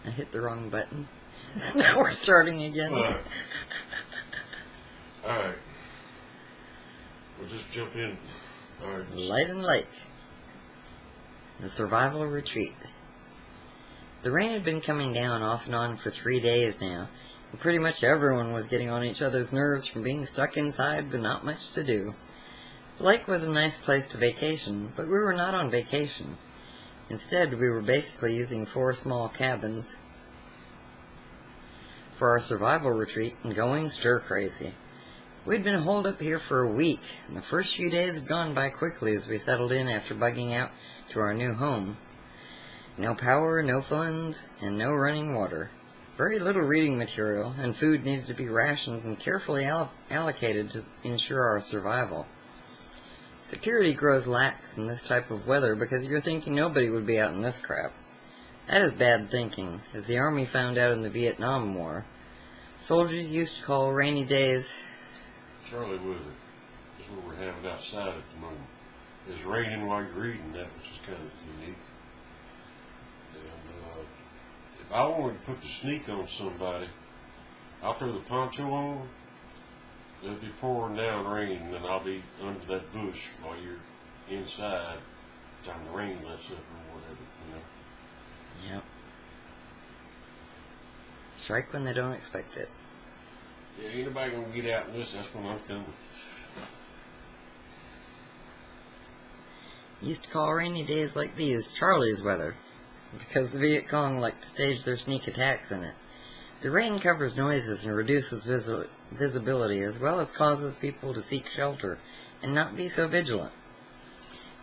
I hit the wrong button. Now we're starting again. Alright. We'll just jump in. Alright. Lighten Lake. The survival retreat. The rain had been coming down off and on for 3 days now, and pretty much everyone was getting on each other's nerves from being stuck inside with not much to do. The lake was a nice place to vacation, but we were not on vacation. Instead, we were basically using 4 small cabins for our survival retreat and going stir-crazy. We'd been holed up here for a week, and the first few days had gone by quickly as we settled in after bugging out to our new home. No power, no funds, and no running water. Very little reading material, and food needed to be rationed and carefully allocated to ensure our survival. Security grows lax in this type of weather because you're thinking nobody would be out in this crap. That is bad thinking, as the Army found out in the Vietnam War. Soldiers used to call rainy days... Charlie, with it. That's what we're having outside at the moment. It's raining while you're reading that, which is kind of unique. And if I wanted to put the sneak on somebody, I'll throw the poncho on. It'll be pouring down rain, and then I'll be under that bush while you're inside. Time the rain lets up or whatever, you know. Yep. Strike when they don't expect it. Yeah, ain't nobody gonna get out in this. That's when I'm coming. Used to call rainy days like these Charlie's weather, because the Viet Cong like to stage their sneak attacks in it. The rain covers noises and reduces visibility, as well as causes people to seek shelter and not be so vigilant.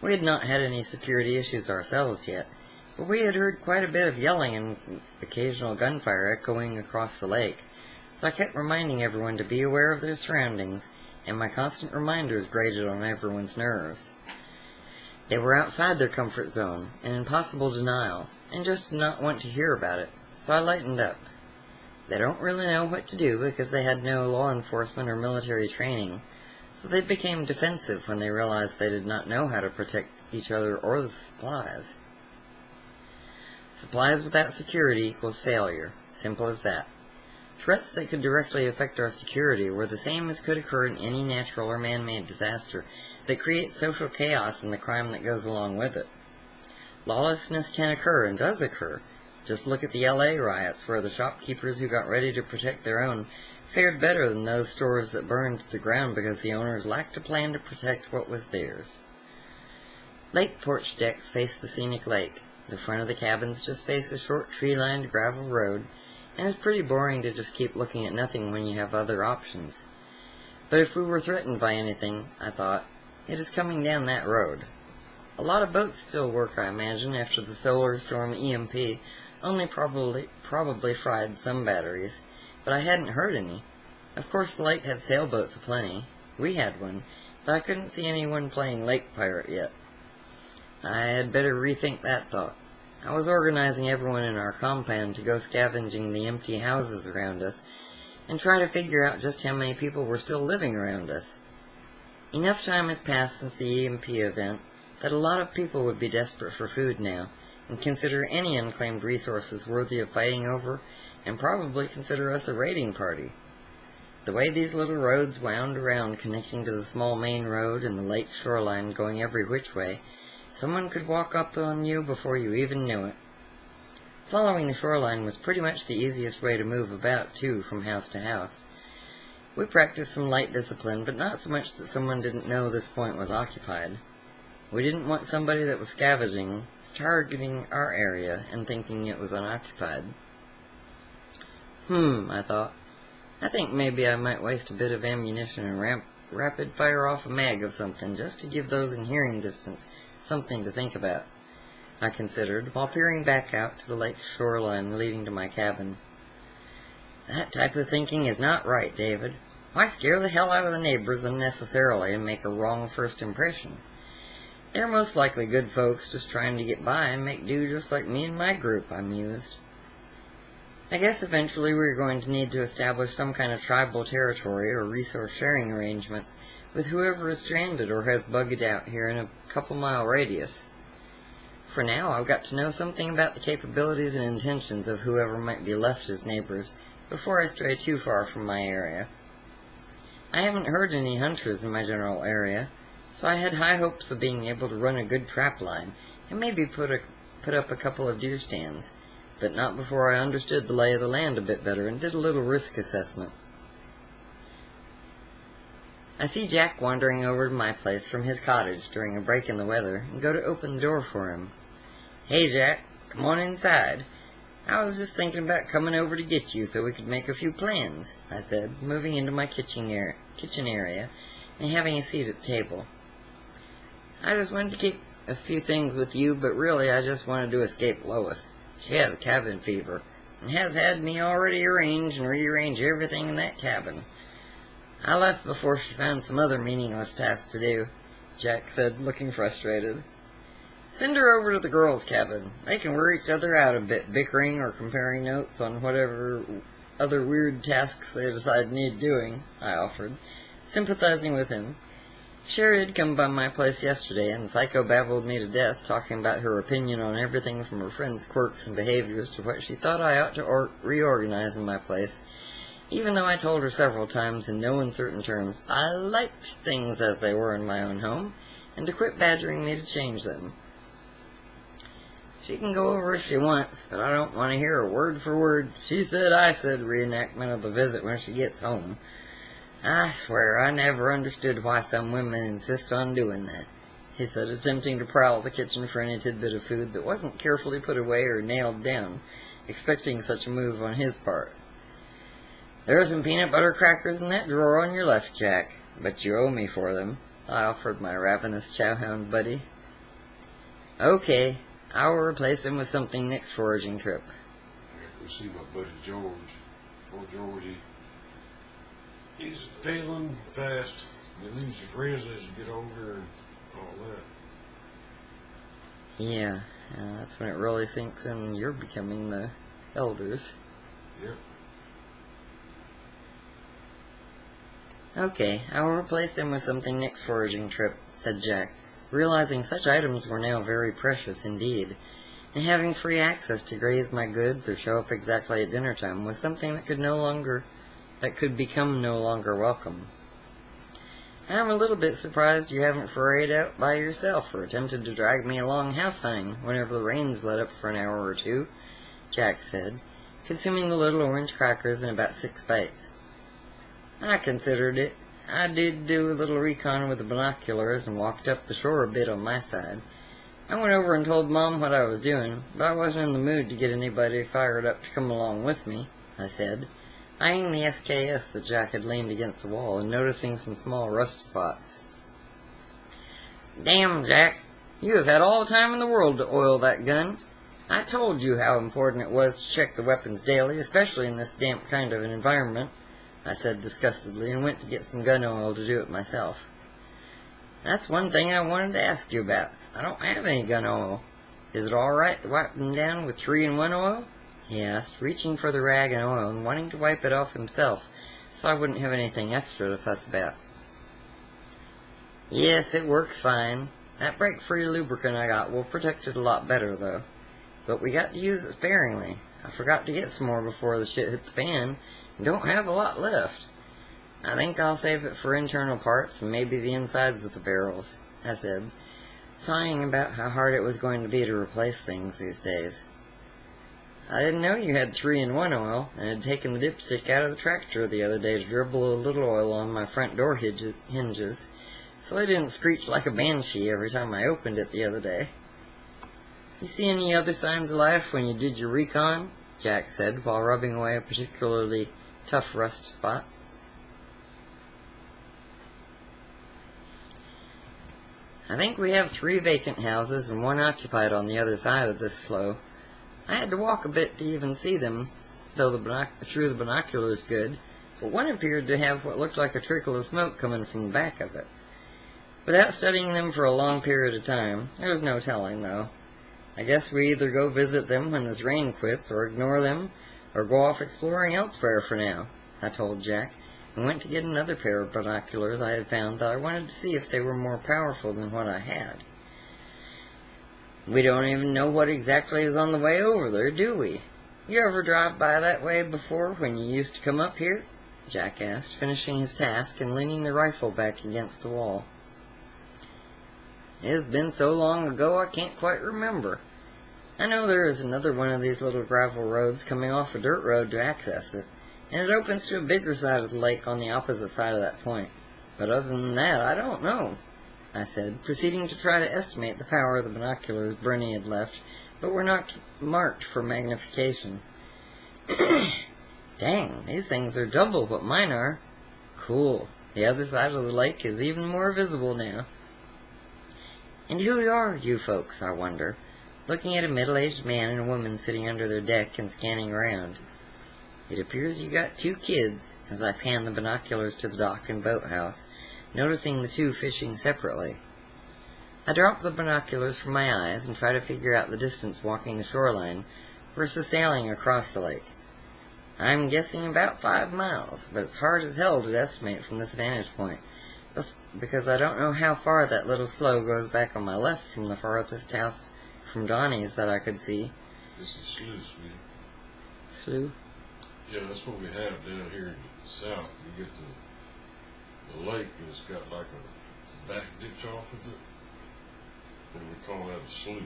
We had not had any security issues ourselves yet, but we had heard quite a bit of yelling and occasional gunfire echoing across the lake, so I kept reminding everyone to be aware of their surroundings, and my constant reminders grated on everyone's nerves. They were outside their comfort zone, and in possible denial, and just did not want to hear about it, so I lightened up. They don't really know what to do because they had no law enforcement or military training, so they became defensive when they realized they did not know how to protect each other or the supplies. Supplies without security equals failure. Simple as that. Threats that could directly affect our security were the same as could occur in any natural or man-made disaster that creates social chaos and the crime that goes along with it. Lawlessness can occur and does occur. Just look at the LA riots, where the shopkeepers who got ready to protect their own fared better than those stores that burned to the ground because the owners lacked a plan to protect what was theirs. Lake porch decks face the scenic lake. The front of the cabins just face a short tree-lined gravel road, and it's pretty boring to just keep looking at nothing when you have other options. But if we were threatened by anything, I thought, it is coming down that road. A lot of boats still work, I imagine, after the solar storm EMP only probably fried some batteries, but I hadn't heard any. Of course the lake had sailboats aplenty. We had one, but I couldn't see anyone playing Lake Pirate yet. I had better rethink that thought. I was organizing everyone in our compound to go scavenging the empty houses around us, and try to figure out just how many people were still living around us. Enough time has passed since the EMP event that a lot of people would be desperate for food now, and consider any unclaimed resources worthy of fighting over, and probably consider us a raiding party. The way these little roads wound around connecting to the small main road and the lake shoreline going every which way, someone could walk up on you before you even knew it. Following the shoreline was pretty much the easiest way to move about, too, from house to house. We practiced some light discipline, but not so much that someone didn't know this point was occupied. We didn't want somebody that was scavenging, targeting our area, and thinking it was unoccupied. I thought. I think maybe I might waste a bit of ammunition and rapid fire off a mag of something, just to give those in hearing distance something to think about, I considered, while peering back out to the lake shoreline leading to my cabin. That type of thinking is not right, David. Why scare the hell out of the neighbors unnecessarily and make a wrong first impression? They're most likely good folks just trying to get by and make do just like me and my group, I mused. I guess eventually we're going to need to establish some kind of tribal territory or resource sharing arrangements with whoever is stranded or has bugged out here in a couple-mile radius. For now, I've got to know something about the capabilities and intentions of whoever might be left as neighbors before I stray too far from my area. I haven't heard any hunters in my general area, so I had high hopes of being able to run a good trap line and maybe put up a couple of deer stands, but not before I understood the lay of the land a bit better and did a little risk assessment. I see Jack wandering over to my place from his cottage during a break in the weather and go to open the door for him. "Hey, Jack, come on inside. I was just thinking about coming over to get you so we could make a few plans," I said, moving into my kitchen area and having a seat at the table. "I just wanted to keep a few things with you, but really I just wanted to escape Lois. She has cabin fever and has had me already arrange and rearrange everything in that cabin. I left before she found some other meaningless task to do," Jack said, looking frustrated. "Send her over to the girls' cabin. They can wear each other out a bit, bickering or comparing notes on whatever other weird tasks they decide need doing," I offered, sympathizing with him. Sherry had come by my place yesterday and psychobabbled me to death, talking about her opinion on everything from her friend's quirks and behaviors to what she thought I ought to reorganize in my place, even though I told her several times in no uncertain terms I liked things as they were in my own home, and to quit badgering me to change them. "She can go over if she wants, but I don't want to hear a word for word, she said, I said reenactment of the visit when she gets home. I swear I never understood why some women insist on doing that," he said, attempting to prowl the kitchen for any tidbit of food that wasn't carefully put away or nailed down, expecting such a move on his part. "There are some peanut butter crackers in that drawer on your left, Jack, but you owe me for them," I offered my ravenous chowhound buddy. "Okay, I will replace them with something next foraging trip." I got to go see my buddy George. Poor George, he's failing fast. You lose your friends as you get older and all that. Yeah, that's when it really sinks in. You're becoming the elders. Yep. "Okay, I will replace them with something next foraging trip," said Jack, realizing such items were now very precious indeed, and having free access to graze my goods or show up exactly at dinner time was something that could become no longer welcome. "I'm a little bit surprised you haven't forayed out by yourself or attempted to drag me along house hunting whenever the rains let up for an hour or two," Jack said, consuming the little orange crackers in about 6 bites. "I considered it. I did do a little recon with the binoculars and walked up the shore a bit on my side. I went over and told Mom what I was doing, but I wasn't in the mood to get anybody fired up to come along with me," I said, eyeing the SKS that Jack had leaned against the wall and noticing some small rust spots. "Damn, Jack, you have had all the time in the world to oil that gun. I told you how important it was to check the weapons daily, especially in this damp kind of an environment," I said disgustedly, and went to get some gun oil to do it myself. "That's one thing I wanted to ask you about. I don't have any gun oil. Is it all right to wipe them down with 3-in-1 oil?" he asked, reaching for the rag and oil and wanting to wipe it off himself so I wouldn't have anything extra to fuss about. "Yes, it works fine. That break-free lubricant I got will protect it a lot better, though. But we got to use it sparingly. I forgot to get some more before the shit hit the fan, and don't have a lot left. I think I'll save it for internal parts and maybe the insides of the barrels," I said, sighing about how hard it was going to be to replace things these days. "I didn't know you had 3-in-1 oil, and had taken the dipstick out of the tractor the other day to dribble a little oil on my front door hinges, so I didn't screech like a banshee every time I opened it the other day." "You see any other signs of life when you did your recon?" Jack said, while rubbing away a particularly tough rust spot. "I think we have 3 vacant houses and 1 occupied on the other side of this slough. I had to walk a bit to even see them, though through the binoculars good, but one appeared to have what looked like a trickle of smoke coming from the back of it. Without studying them for a long period of time, there was no telling, though. I guess we either go visit them when this rain quits, or ignore them, or go off exploring elsewhere for now," I told Jack, and went to get another pair of binoculars I had found that I wanted to see if they were more powerful than what I had. We don't even know what exactly is on the way over there, do we? You ever drive by that way before when you used to come up here? Jack asked, finishing his task and leaning the rifle back against the wall. It's been so long ago I can't quite remember. I know there is another one of these little gravel roads coming off a dirt road to access it, and it opens to a bigger side of the lake on the opposite side of that point. But other than that, I don't know, I said, proceeding to try to estimate the power of the binoculars Bernie had left, but were not marked for magnification. Dang, these things are double what mine are. Cool. The other side of the lake is even more visible now. And who are you folks, I wonder? Looking at a middle-aged man and a woman sitting under their deck and scanning around. It appears you got 2 kids, as I pan the binoculars to the dock and boathouse, noticing the 2 fishing separately. I drop the binoculars from my eyes and try to figure out the distance walking the shoreline versus sailing across the lake. I'm guessing about 5 miles, but it's hard as hell to estimate from this vantage point, because I don't know how far that little slough goes back on my left from the farthest house from Donnie's that I could see. This is slough, sweetie. Slough? Yeah, that's what we have down here in the south. You get the lake and it's got like a back ditch off of it, and we call that a slough.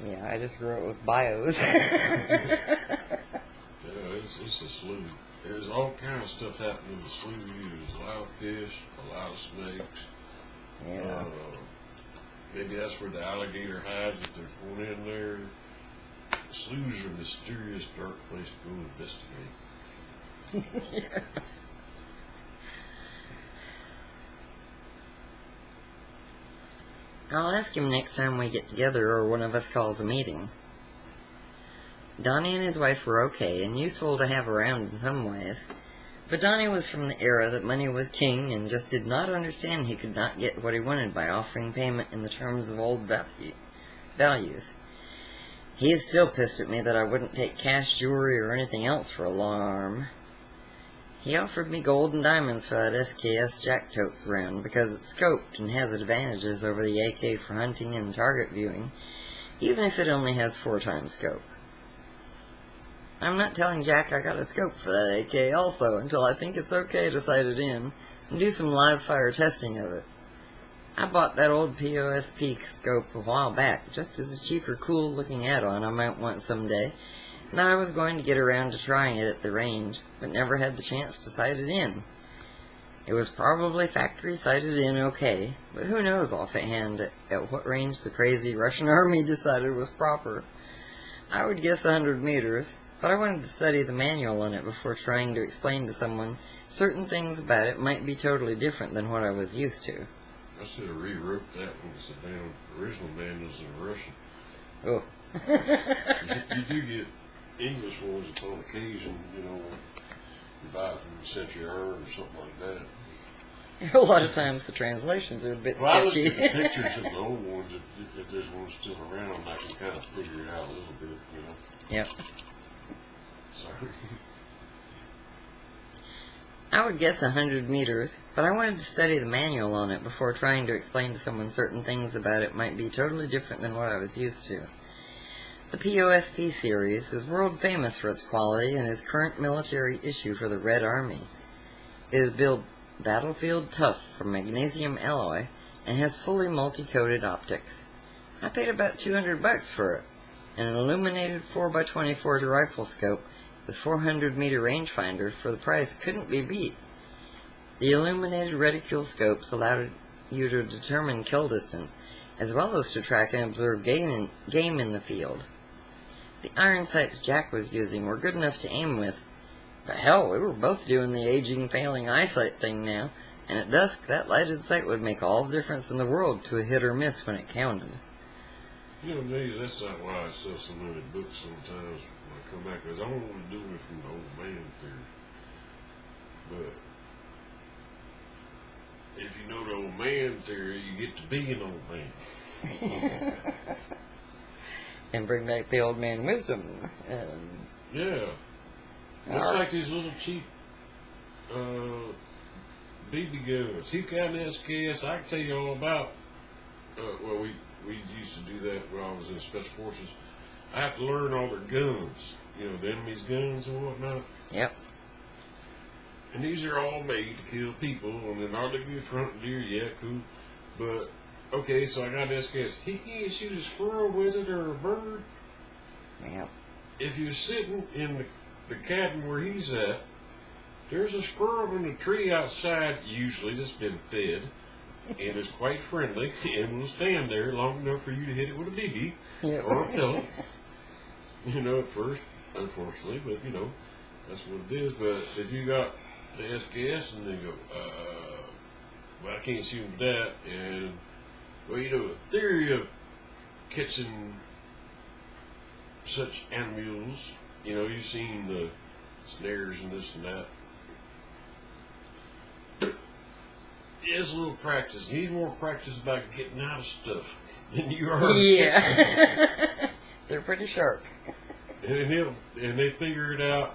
Yeah, I just grew up with bios. Yeah, it's a slough. There's all kinds of stuff happening in the slough. There's a lot of fish, a lot of snakes. Yeah. Maybe that's where the alligator hides if there's one in there. Sloughs are a mysterious, dark place to go investigate. Yeah. I'll ask him next time we get together or one of us calls a meeting. Donnie and his wife were okay and useful to have around in some ways, but Donnie was from the era that money was king and just did not understand he could not get what he wanted by offering payment in the terms of old values. He is still pissed at me that I wouldn't take cash, jewelry, or anything else for a long arm. He offered me gold and diamonds for that SKS Jack totes round because it's scoped and has advantages over the AK for hunting and target viewing, even if it only has 4 times scope. I'm not telling Jack I got a scope for that AK also until I think it's okay to sight it in and do some live fire testing of it. I bought that old POSP scope a while back just as a cheaper, cool looking add-on I might want someday, and I was going to get around to trying it at the range, but never had the chance to sight it in. It was probably factory sighted in okay, but who knows offhand at what range the crazy Russian army decided was proper. I would guess 100 meters, but I wanted to study the manual on it before trying to explain to someone certain things about it might be totally different than what I was used to. I should have rewrote that one because the damn original manual's in Russian. Oh. You do get English ones upon occasion, you know, you buy it from Century Urn or something like that. A lot of times the translations are a bit Well, I sketchy. look at the pictures of the old ones, if there's one still around, I can kind of figure it out a little bit, you know. Yep. Sorry. I would guess 100 meters, but I wanted to study the manual on it before trying to explain to someone certain things about it might be totally different than what I was used to. The POSP series is world famous for its quality and is current military issue for the Red Army. It is built battlefield tough from magnesium alloy and has fully multi-coated optics. I paid about $200 for it, and an illuminated 4x24 rifle scope with 400-meter rangefinder for the price couldn't be beat. The illuminated reticule scopes allowed you to determine kill distance, as well as to track and observe game in the field. The iron sights Jack was using were good enough to aim with, but hell, we were both doing the aging, failing eyesight thing now, and at dusk that lighted sight would make all the difference in the world to a hit or miss when it counted. You know, maybe that's not why I sell so many books sometimes when I come back, because I don't want to do it from the old man theory. But if you know the old man theory, you get to be an old man. And bring back the old man wisdom. Yeah. It's Alright. like these little cheap BB guns. He got an SKS. I can tell you all about. Well, we used to do that when I was in Special Forces. I have to learn all their guns, the enemy's guns and whatnot. Yep. And these are all made to kill people, and then are they good for hunting deer? Yeah, cool. But, okay, so I got this guess. He can't shoot a squirrel with it or a bird. Yep. If you're sitting in the cabin where he's at, there's a squirrel in a tree outside, usually, that's been fed, and is quite friendly, and will stand there long enough for you to hit it with a BB Yep. or a pellet. At first, unfortunately, but, that's what it is. But if you got the SKS and they go, well, I can't shoot with that, and, well, the theory of catching such animals, you've seen the snares and this and that. It's a little practice. You need more practice about getting out of stuff than you are. Yeah. They're pretty sharp. And they figure it out.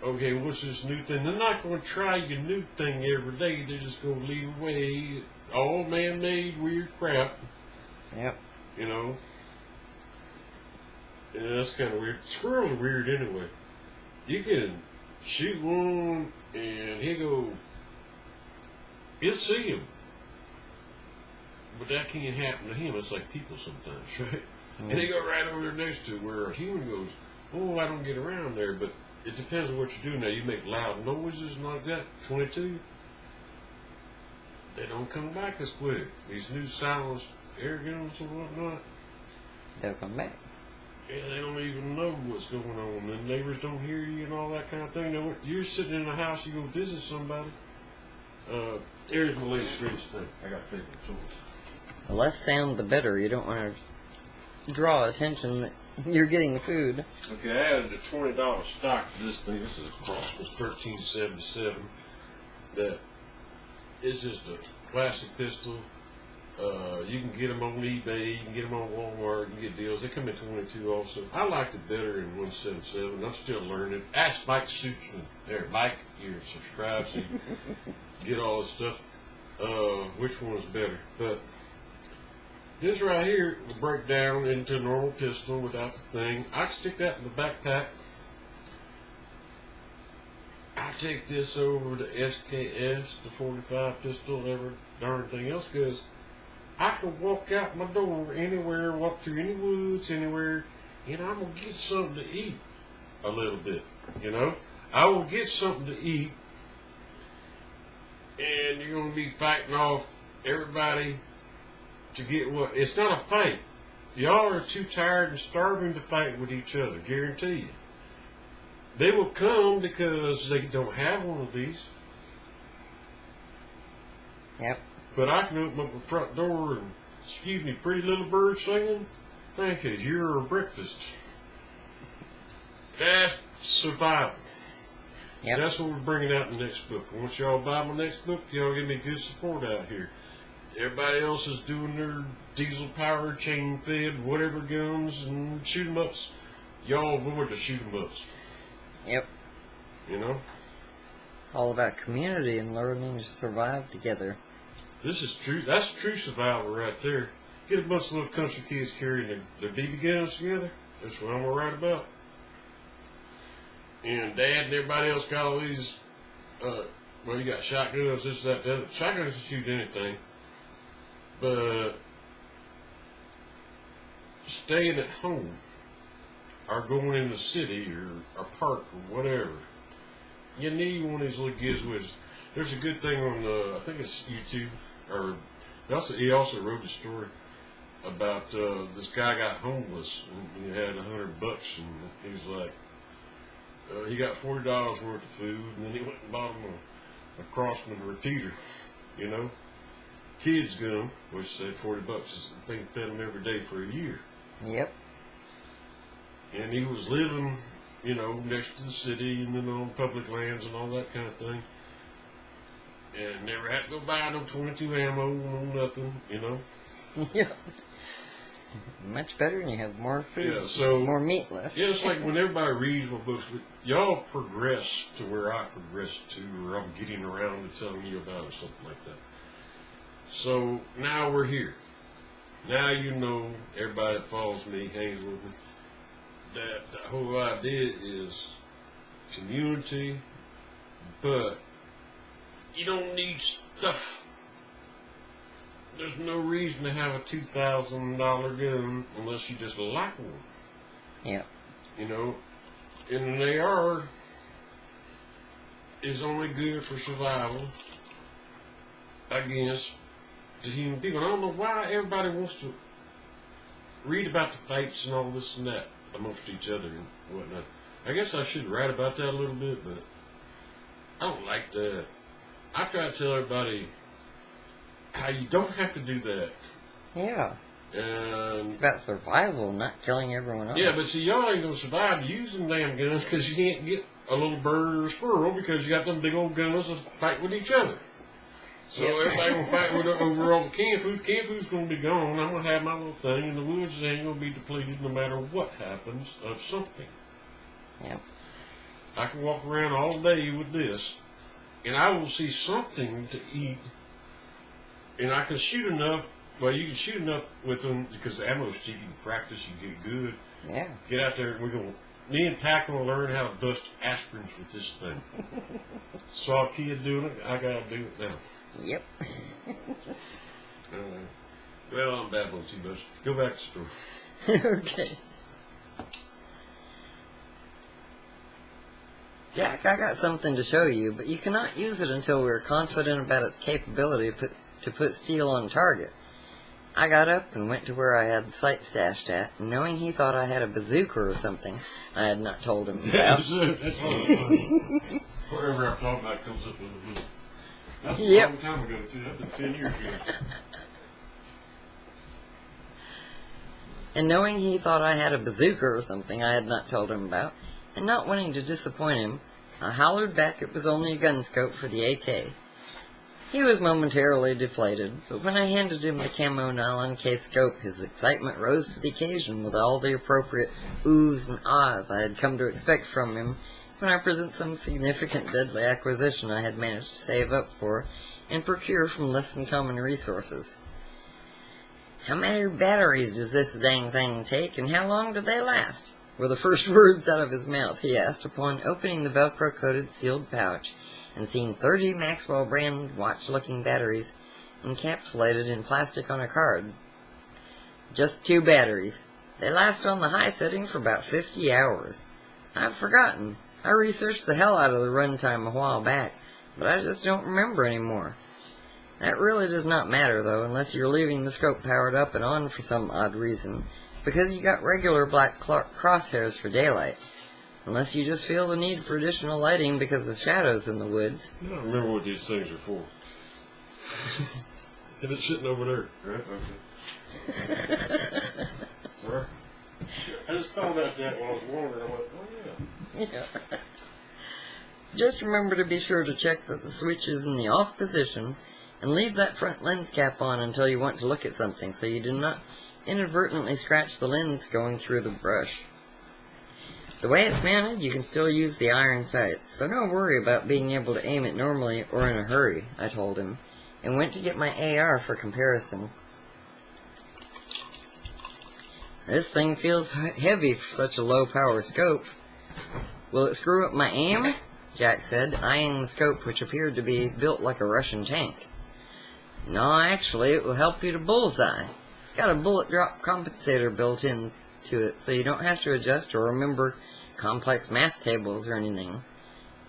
Okay, what's this new thing? They're not going to try your new thing every day. They're just going to lead away. All man-made weird crap. Yep. Yeah, that's kind of weird. Squirrels are weird anyway. You can shoot one and he'll see him. But that can't happen to him. It's like people sometimes, right? And they go right over there next to where a human goes, oh, I don't get around there. But it depends on what you're doing now. You make loud noises and like that, 22, they don't come back as quick. These new silenced air guns and whatnot, They'll come back. yeah, they don't even know what's going on. The neighbors don't hear you and all that kind of thing. You're sitting in the house, you go visit somebody. There's my latest greatest thing. I got favorite choice. The less sound, the better. You don't want to draw attention that you're getting food. Okay, I added a $20 stock to this thing. This is a Crosman 1377. That is just a classic pistol. You can get them on eBay, you can get them on Walmart, you can get deals. They come in 22 also. I liked it better in 177. I'm still learning. Ask Mike Suitsman. There, Mike, you're subscribed so you get all this stuff. Which one's better? But this right here will break down into a normal pistol without the thing. I can stick that in the backpack. I take this over to SKS, the 45 pistol, every darn thing else, because I can walk out my door anywhere, walk through any woods, anywhere, and I'm going to get something to eat a little bit, I will get something to eat, and you're going to be fighting off everybody to get what? It's not a fight. Y'all are too tired and starving to fight with each other, guarantee you. They will come because they don't have one of these. Yep. But I can open up the front door and, excuse me, pretty little bird singing. Thank you, you're a breakfast. That's survival. Yep. That's what we're bringing out in the next book. Once y'all buy my next book, y'all give me good support out here. Everybody else is doing their diesel-powered, chain-fed, whatever guns and shoot-em-ups. Y'all avoid the shoot-em-ups. Yep. It's all about community and learning to survive together. This is true. That's true survival right there. Get a bunch of little country kids carrying their BB guns together. That's what I'm going to write about. And Dad and everybody else got all these, you got shotguns, this, that, the other. Shotguns can shoot anything. But staying at home or going in the city or a park or whatever, you need one of these little gizwiz. There's a good thing on, I think it's YouTube, or he also wrote a story about this guy got homeless and he had $100 and he was like, he got $40 worth of food and then he went and bought him a Crosman repeater, Kids gun, which said $40. I think fed him every day for a year. Yep. And he was living, next to the city and then on public lands and all that kind of thing. And never had to go buy no 22 ammo, no nothing, Yeah. Much better, and you have more food. Yeah, so more meat left. Yeah, it's like when everybody reads my books, y'all progress to where I progressed to, or I'm getting around to telling you about it, something like that. So now we're here. Now you know, everybody that follows me, hangs with me, that the whole idea is community, but you don't need stuff. There's no reason to have a $2,000 gun unless you just like one. Yep. You know, and an AR is only good for survival against the human people. And I don't know why everybody wants to read about the fights and all this and that amongst each other and whatnot. I guess I should write about that a little bit, but I don't like that. I try to tell everybody how you don't have to do that. Yeah. And It's about survival, not killing everyone else. yeah, but see, y'all ain't gonna survive using damn guns because you can't get a little bird or a squirrel because you got them big old guns that fight with each other. So Yep. everybody gonna fight with over all the canned food. Canned food's gonna be gone. I'm gonna have my little thing, and the woods ain't gonna be depleted no matter what happens of something. Yep. I can walk around all day with this, and I will see something to eat, and I can shoot enough. Well, you can shoot enough with them because the ammo's cheap. You can practice, you get good. Yeah. Get out there, and we're gonna. Me and Pat gonna learn how to bust aspirins with this thing. Saw a kid doing it. I gotta do it now. Yep. Well, I'm babbling too much. Go back to the story. Okay. Jack, I got something to show you, but you cannot use it until we are confident about its capability to put steel on target. I got up and went to where I had the sight stashed at, and knowing he thought I had a bazooka or something I had not told him about. That's all funny. Whatever I've talked about comes up with a book. That's a Yep. long time ago, too. That's been 10 years ago. And knowing he thought I had a bazooka or something I had not told him about, and not wanting to disappoint him, I hollered back it was only a gun scope for the AK. He was momentarily deflated, but when I handed him the camo nylon case scope, his excitement rose to the occasion with all the appropriate oohs and ahs I had come to expect from him when I present some significant deadly acquisition I had managed to save up for and procure from less than common resources. "How many batteries does this dang thing take, and how long do they last?" were the first words out of his mouth, he asked upon opening the Velcro-coated sealed pouch and seeing 30 Maxwell brand watch-looking batteries encapsulated in plastic on a card. "Just 2 batteries. They last on the high setting for about 50 hours. I've forgotten. I researched the hell out of the runtime a while back, but I just don't remember anymore. That really does not matter, though, unless you're leaving the scope powered up and on for some odd reason, because you got regular black crosshairs for daylight. Unless you just feel the need for additional lighting because of shadows in the woods." I don't remember what these things are for. And it's sitting over there. Right? Okay. Right. I just thought about that while I was wondering. I went, oh, yeah. Yeah. Just remember to be sure to check that the switch is in the off position, and leave that front lens cap on until you want to look at something, so you do not inadvertently scratch the lens going through the brush. The way it's mounted, you can still use the iron sights, so don't worry about being able to aim it normally or in a hurry, I told him, and went to get my AR for comparison. "This thing feels heavy for such a low-power scope. Will it screw up my aim?" Jack said, eyeing the scope, which appeared to be built like a Russian tank. "No, actually, it will help you to bullseye. It's got a bullet drop compensator built into it, so you don't have to adjust or remember complex math tables or anything.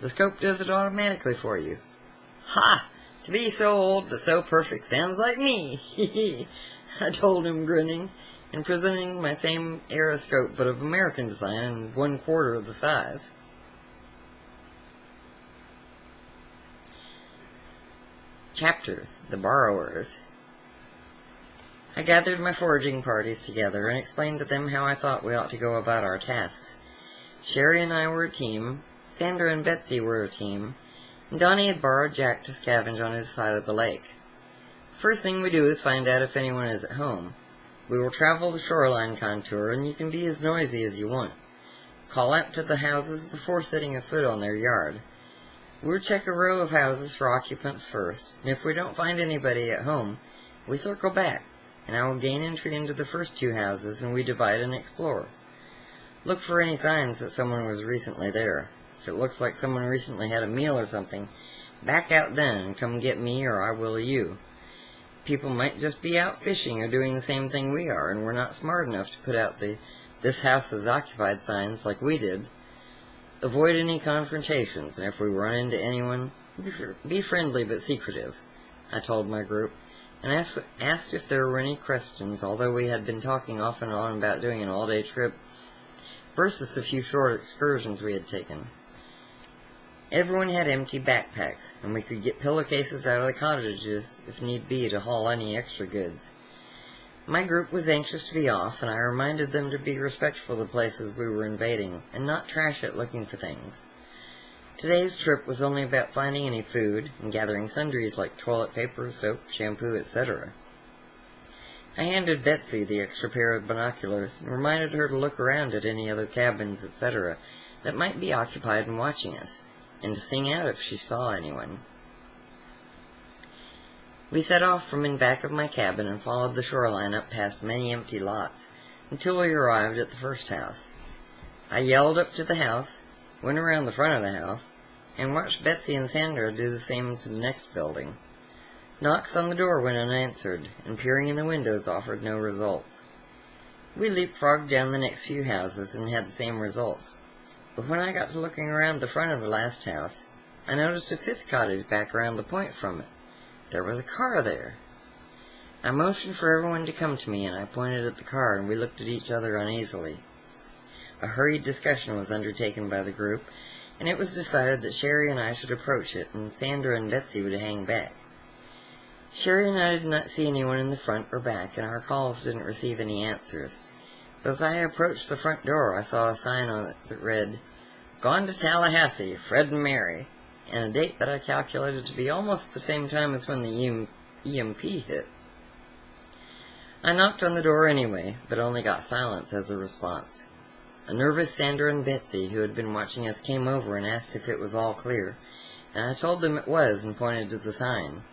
The scope does it automatically for you." "Ha! To be so old but so perfect sounds like me, hee I told him, grinning, and presenting my same aeroscope but of American design and 1/4 of the size. Chapter: The Borrowers. I gathered my foraging parties together and explained to them how I thought we ought to go about our tasks. Sherry and I were a team, Sandra and Betsy were a team, and Donnie had borrowed Jack to scavenge on his side of the lake. First thing we do is find out if anyone is at home. We will travel the shoreline contour, and you can be as noisy as you want. Call out to the houses before setting a foot on their yard. We'll check a row of houses for occupants first, and if we don't find anybody at home, we circle back, and I will gain entry into the first 2 houses, and we divide and explore. Look for any signs that someone was recently there. If it looks like someone recently had a meal or something, back out then and come get me or I will you. People might just be out fishing or doing the same thing we are, and we're not smart enough to put out the "this house is occupied" signs like we did. Avoid any confrontations, and if we run into anyone, be friendly but secretive, I told my group, and asked if there were any questions, although we had been talking off and on about doing an all-day trip versus the few short excursions we had taken. Everyone had empty backpacks, and we could get pillowcases out of the cottages if need be to haul any extra goods. My group was anxious to be off, and I reminded them to be respectful of the places we were invading, and not trash it looking for things. Today's trip was only about finding any food, and gathering sundries like toilet paper, soap, shampoo, etc. I handed Betsy the extra pair of binoculars, and reminded her to look around at any other cabins, etc., that might be occupied and watching us, and to sing out if she saw anyone. We set off from in back of my cabin and followed the shoreline up past many empty lots, until we arrived at the first house. I yelled up to the house, went around the front of the house, and watched Betsy and Sandra do the same to the next building. Knocks on the door went unanswered, and peering in the windows offered no results. We leapfrogged down the next few houses and had the same results. But when I got to looking around the front of the last house, I noticed a 5th cottage back around the point from it. There was a car there. I motioned for everyone to come to me, and I pointed at the car, and we looked at each other uneasily. A hurried discussion was undertaken by the group, and it was decided that Sherry and I should approach it, and Sandra and Betsy would hang back. Sherry and I did not see anyone in the front or back, and our calls didn't receive any answers. But as I approached the front door, I saw a sign on it that read, "Gone to Tallahassee, Fred and Mary," and a date that I calculated to be almost the same time as when the EMP hit. I knocked on the door anyway, but only got silence as a response. A nervous Sandra and Betsy, who had been watching us, came over and asked if it was all clear, and I told them it was and pointed to the sign.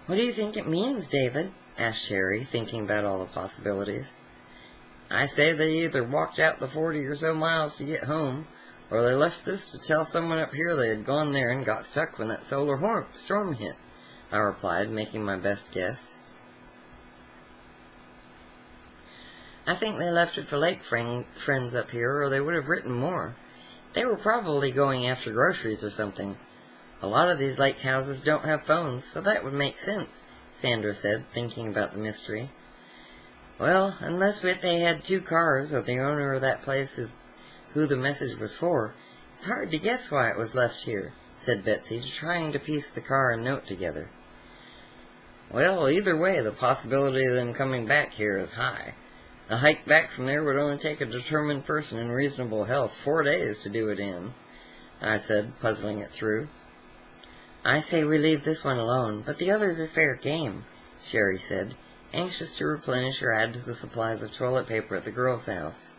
"What do you think it means, David?" asked Sherry, thinking about all the possibilities. "I say they either walked out the 40 or so miles to get home, or they left this to tell someone up here they had gone there and got stuck when that solar storm hit," I replied, making my best guess. "I think they left it for lake friends up here, or they would have written more. They were probably going after groceries or something. A lot of these lake houses don't have phones, so that would make sense," Sandra said, thinking about the mystery. "Well, unless they had 2 cars, or the owner of that place is who the message was for, it's hard to guess why it was left here," said Betsy, trying to piece the car and note together. "Well, either way, the possibility of them coming back here is high. A hike back from there would only take a determined person in reasonable health 4 days to do it in," I said, puzzling it through. "I say we leave this one alone, but the others are fair game," Sherry said, anxious to replenish or add to the supplies of toilet paper at the girls' house.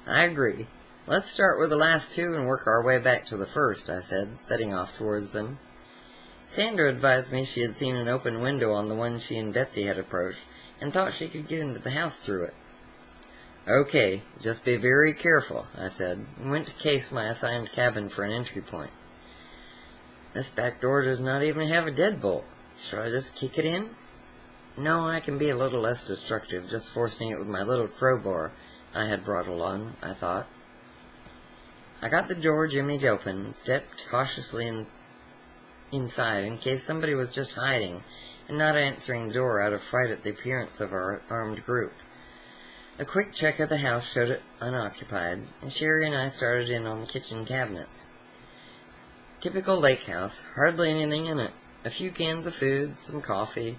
"I agree. Let's start with the last 2 and work our way back to the first," I said, setting off towards them. Sandra advised me she had seen an open window on the one she and Betsy had approached, and thought she could get into the house through it. "Okay, just be very careful," I said, and went to case my assigned cabin for an entry point. "This back door does not even have a deadbolt. Should I just kick it in?" "No, I can be a little less destructive, just forcing it with my little crowbar I had brought along," I thought. I got the door jimmied open and stepped cautiously inside in case somebody was just hiding and not answering the door out of fright at the appearance of our armed group. A quick check of the house showed it unoccupied, and Sherry and I started in on the kitchen cabinets. Typical lake house, hardly anything in it. A few cans of food, some coffee,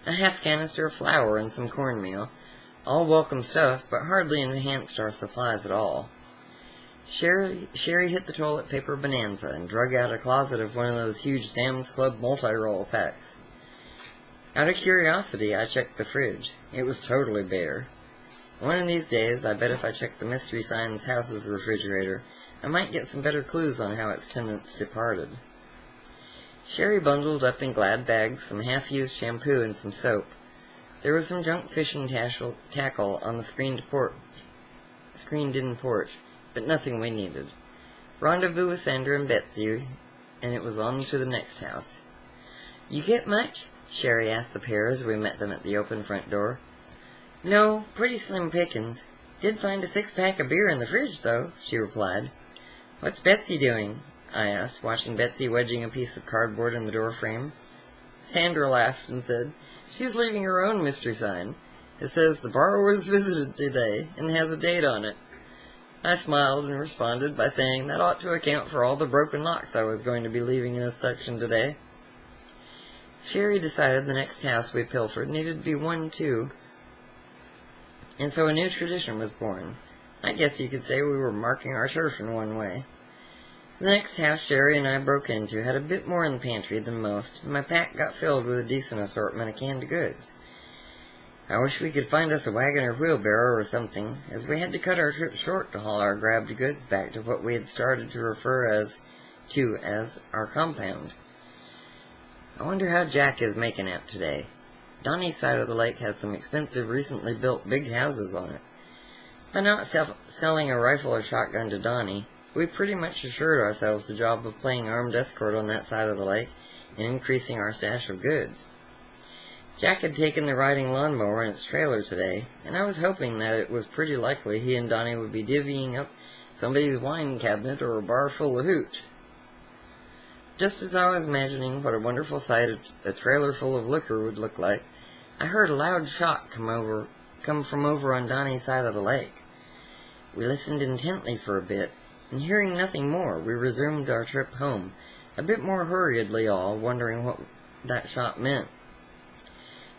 a half canister of flour, and some cornmeal. All welcome stuff, but hardly enhanced our supplies at all. Sherry hit the toilet paper bonanza and drug out a closet of one of those huge Sam's Club multi-roll packs. Out of curiosity, I checked the fridge. It was totally bare. One of these days, I bet if I checked the Mystery Science house's refrigerator, I might get some better clues on how its tenants departed. Sherry bundled up in glad bags some half-used shampoo and some soap. There was some junk fishing tackle on the screened-in porch, but nothing we needed. Rendezvous with Sandra and Betsy, and it was on to the next house. "You get much?" Sherry asked the pair as we met them at the open front door. "No, pretty slim pickings. Did find a 6-pack of beer in the fridge, though," she replied. "What's Betsy doing?" I asked, watching Betsy wedging a piece of cardboard in the door frame. Sandra laughed and said, "She's leaving her own mystery sign. It says the borrowers visited today and has a date on it." I smiled and responded by saying that ought to account for all the broken locks I was going to be leaving in this section today. Sherry decided the next house we pilfered needed to be 1, too, and so a new tradition was born. I guess you could say we were marking our turf in one way. The next house Sherry and I broke into had a bit more in the pantry than most, and my pack got filled with a decent assortment of canned goods. I wish we could find us a wagon or wheelbarrow or something, as we had to cut our trip short to haul our grabbed goods back to what we had started to refer to as our compound. I wonder how Jack is making out today. Donnie's side of the lake has some expensive, recently built big houses on it. By not selling a rifle or shotgun to Donnie, we pretty much assured ourselves the job of playing armed escort on that side of the lake and increasing our stash of goods. Jack had taken the riding lawnmower in its trailer today, and I was hoping that it was pretty likely he and Donnie would be divvying up somebody's wine cabinet or a bar full of hooch. Just as I was imagining what a wonderful sight a trailer full of liquor would look like, I heard a loud shot come from over on Donnie's side of the lake. We listened intently for a bit, and hearing nothing more, we resumed our trip home, a bit more hurriedly all, wondering what that shot meant.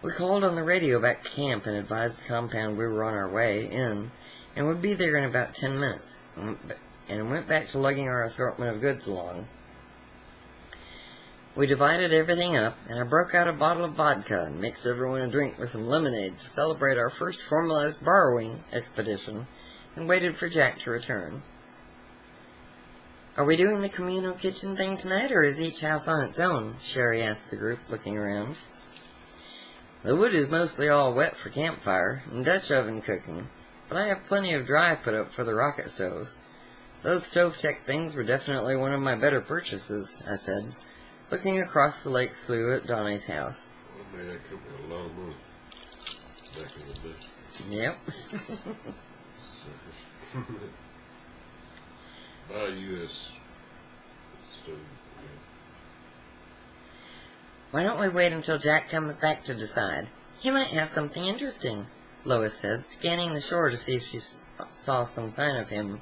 We called on the radio back to camp and advised the compound we were on our way in, and would be there in about 10 minutes, and went back to lugging our assortment of goods along. We divided everything up, and I broke out a bottle of vodka and mixed everyone a drink with some lemonade to celebrate our first formalized borrowing expedition, and waited for Jack to return. "Are we doing the communal kitchen thing tonight, or is each house on its own?" Sherry asked the group, looking around. "The wood is mostly all wet for campfire and Dutch oven cooking, but I have plenty of dry put up for the rocket stoves. Those stove-tech things were definitely one of my better purchases," I said, looking across the lake slough at Donnie's house. Well, man, that come with a lot of money back in the day. Yep. Buy a U.S. stove. "Why don't we wait until Jack comes back to decide? He might have something interesting," Lois said, scanning the shore to see if she saw some sign of him.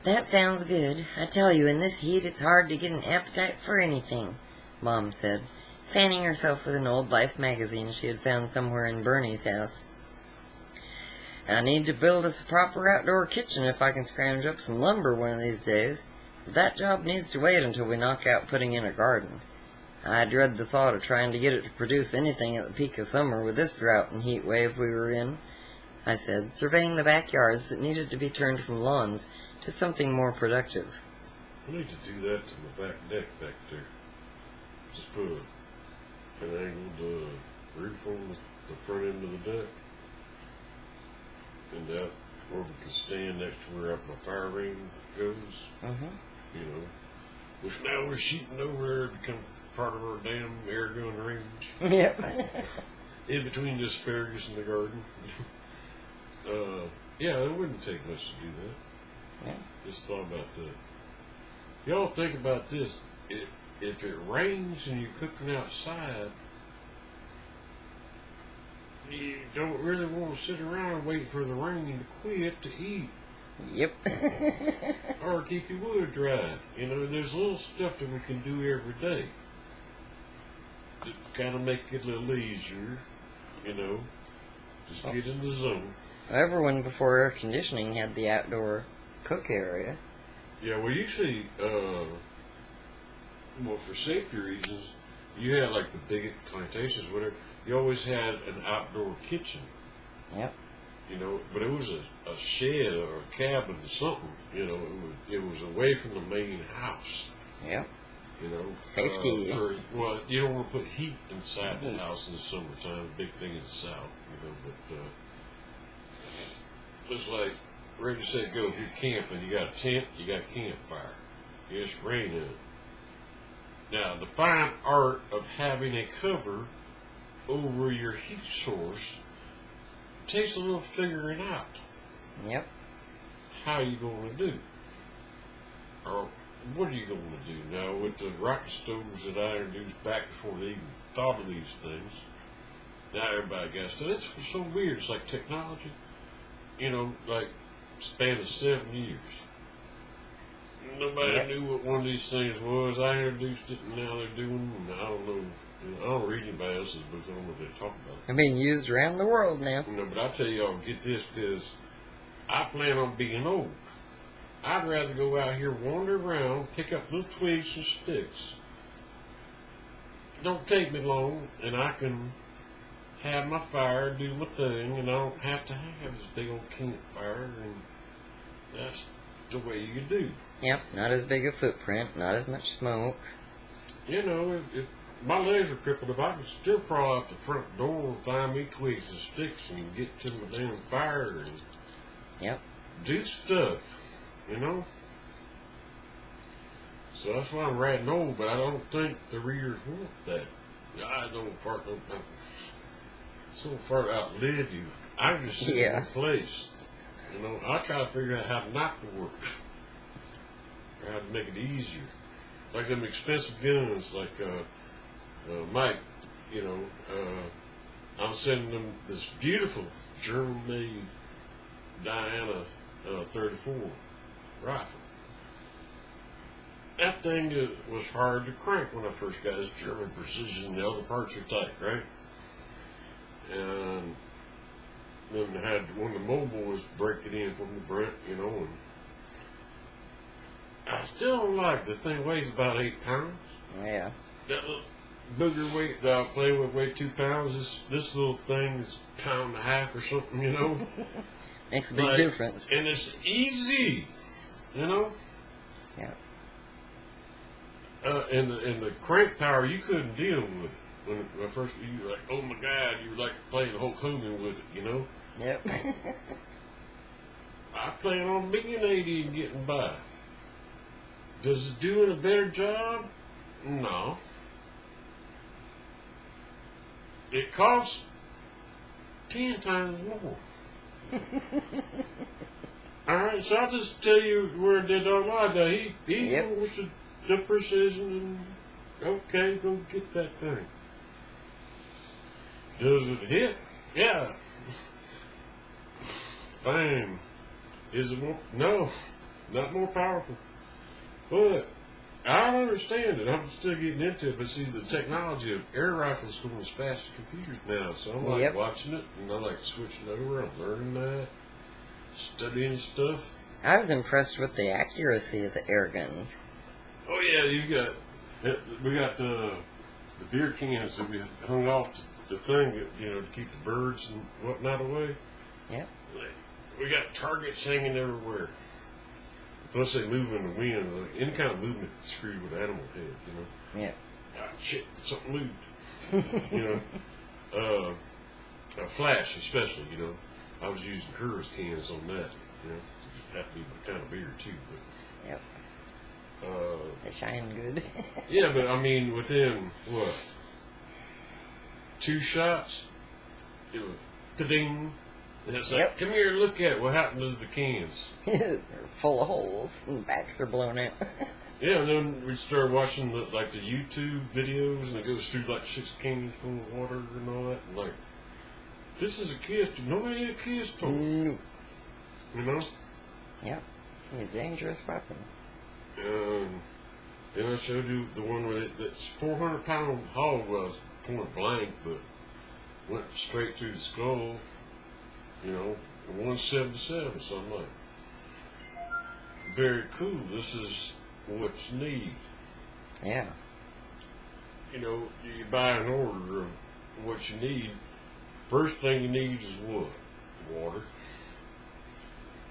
"That sounds good. I tell you, in this heat it's hard to get an appetite for anything," Mom said, fanning herself with an old Life magazine she had found somewhere in Bernie's house. "I need to build us a proper outdoor kitchen if I can scrounge up some lumber one of these days, but that job needs to wait until we knock out putting in a garden. I dread the thought of trying to get it to produce anything at the peak of summer with this drought and heat wave we were in," I said, surveying the backyards that needed to be turned from lawns to something more productive. We need to do that to the back deck back there. Just put an angled roof on the front end of the deck. And that where we can stand next to where my fire ring goes. You know. Which now we're shooting over there to become part of our damn air gun range. Yep. In between the asparagus and the garden. Yeah, it wouldn't take much to do that. Yeah. Just thought about that. Y'all think about this. If it rains and you're cooking outside, you don't really want to sit around waiting for the rain to quit to eat. Yep. Or keep your wood dry. You know, there's little stuff that we can do every day to kind of make it a little easier, you know. Just get in the zone. Everyone before air conditioning had the outdoor cook area. Yeah, well, usually, for safety reasons, you had like the big plantations, whatever. You always had an outdoor kitchen. Yep. You know, but it was a shed or a cabin or something. You know, it was away from the main house. Yep. You know, Safety. Well, you don't want to put heat inside the house in the summertime. Big thing in the south, you know. But it's like Reggie said, go if you're camping, you got a tent, you got a campfire. It's raining. Now, the fine art of having a cover over your heat source takes a little figuring out. Yep. How you going to do? Or what are you going to do? Now, with the rocket stoves that I introduced back before they even thought of these things, now everybody got stuff. It's so weird. It's like technology, you know, like span of 7 years. Nobody knew what one of these things was. I introduced it, and now they're doing. I don't know. I don't read anybody else's books. I don't know what they're talking about. They're being used around the world now. No, but I tell y'all, get this, because I plan on being old. I'd rather go out here, wander around, pick up little twigs and sticks. It don't take me long, and I can have my fire, do my thing, and I don't have to have this big old campfire, and that's the way you do. Yep, not as big a footprint, not as much smoke. You know, if my legs are crippled, if I could still crawl out the front door and find me twigs and sticks and get to my damn fire and Yep. do stuff, you know? So that's why I'm ratting old, but I don't think the readers want that. I don't fart, so far outlive you. I just sit in one place. You know, I try to figure out how not to work. Or how to make it easier. Like them expensive guns, like Mike, you know, I'm sending them this beautiful German-made Diana 34 rifle. That thing was hard to crank when I first got it. German precision, the other parts are tight, right? And then I had one of the mobile boys break it in from the Brent, you know, and I still don't like the thing weighs about 8 pounds. Yeah. That little booger weight that I play with weigh 2 pounds. This little thing is a pound and a half or something, you know. Makes a big difference. And it's easy, you know. Yeah. And the crank power you couldn't deal with when first you were like, oh my God, you were like playing Hulk Hogan with it, you know. Yep. I plan on being 80 and getting by. Does it do a better job? No. It costs 10 times more. Alright, so I'll just tell you where Dead Dog lied. Now, he wants the precision, and okay, go get that thing. Does it hit? Yeah. Fine. Is it more? No, not more powerful. But I don't understand it. I'm still getting into it. But see, the technology of air rifles is going as fast as computers now. So I'm like watching it, and I like switching over. I'm learning that, studying stuff. I was impressed with the accuracy of the air guns. Oh yeah, we got the beer cans that we hung off the thing, that, you know, to keep the birds and whatnot away. Yep. We got targets hanging everywhere. Plus they move in the wind. Like any kind of movement screwed with an animal head, you know. Yeah. Ah, shit, something moved. You know. A flash especially, you know. I was using Coors cans on that, you know. It just happened to be my kind of beer too, but Yep. They shine good. yeah, but I mean within what? 2 shots? It was ta-ding. And it's like, come here, look at it. What happened to the cans? They're full of holes, and the backs are blown out. Yeah, and then we started watching the YouTube videos, and it goes through like 6 cans full of water and all that. And like, this is a kid's. Nobody had a kid's toy. You know? Yep. It's a dangerous weapon. Then I showed you the one with that's 400-pound hog was point blank, but went straight through the skull. You know, 177. So I'm like, very cool. This is what you need. Yeah. You know, you buy an order of what you need. First thing you need is what? Water.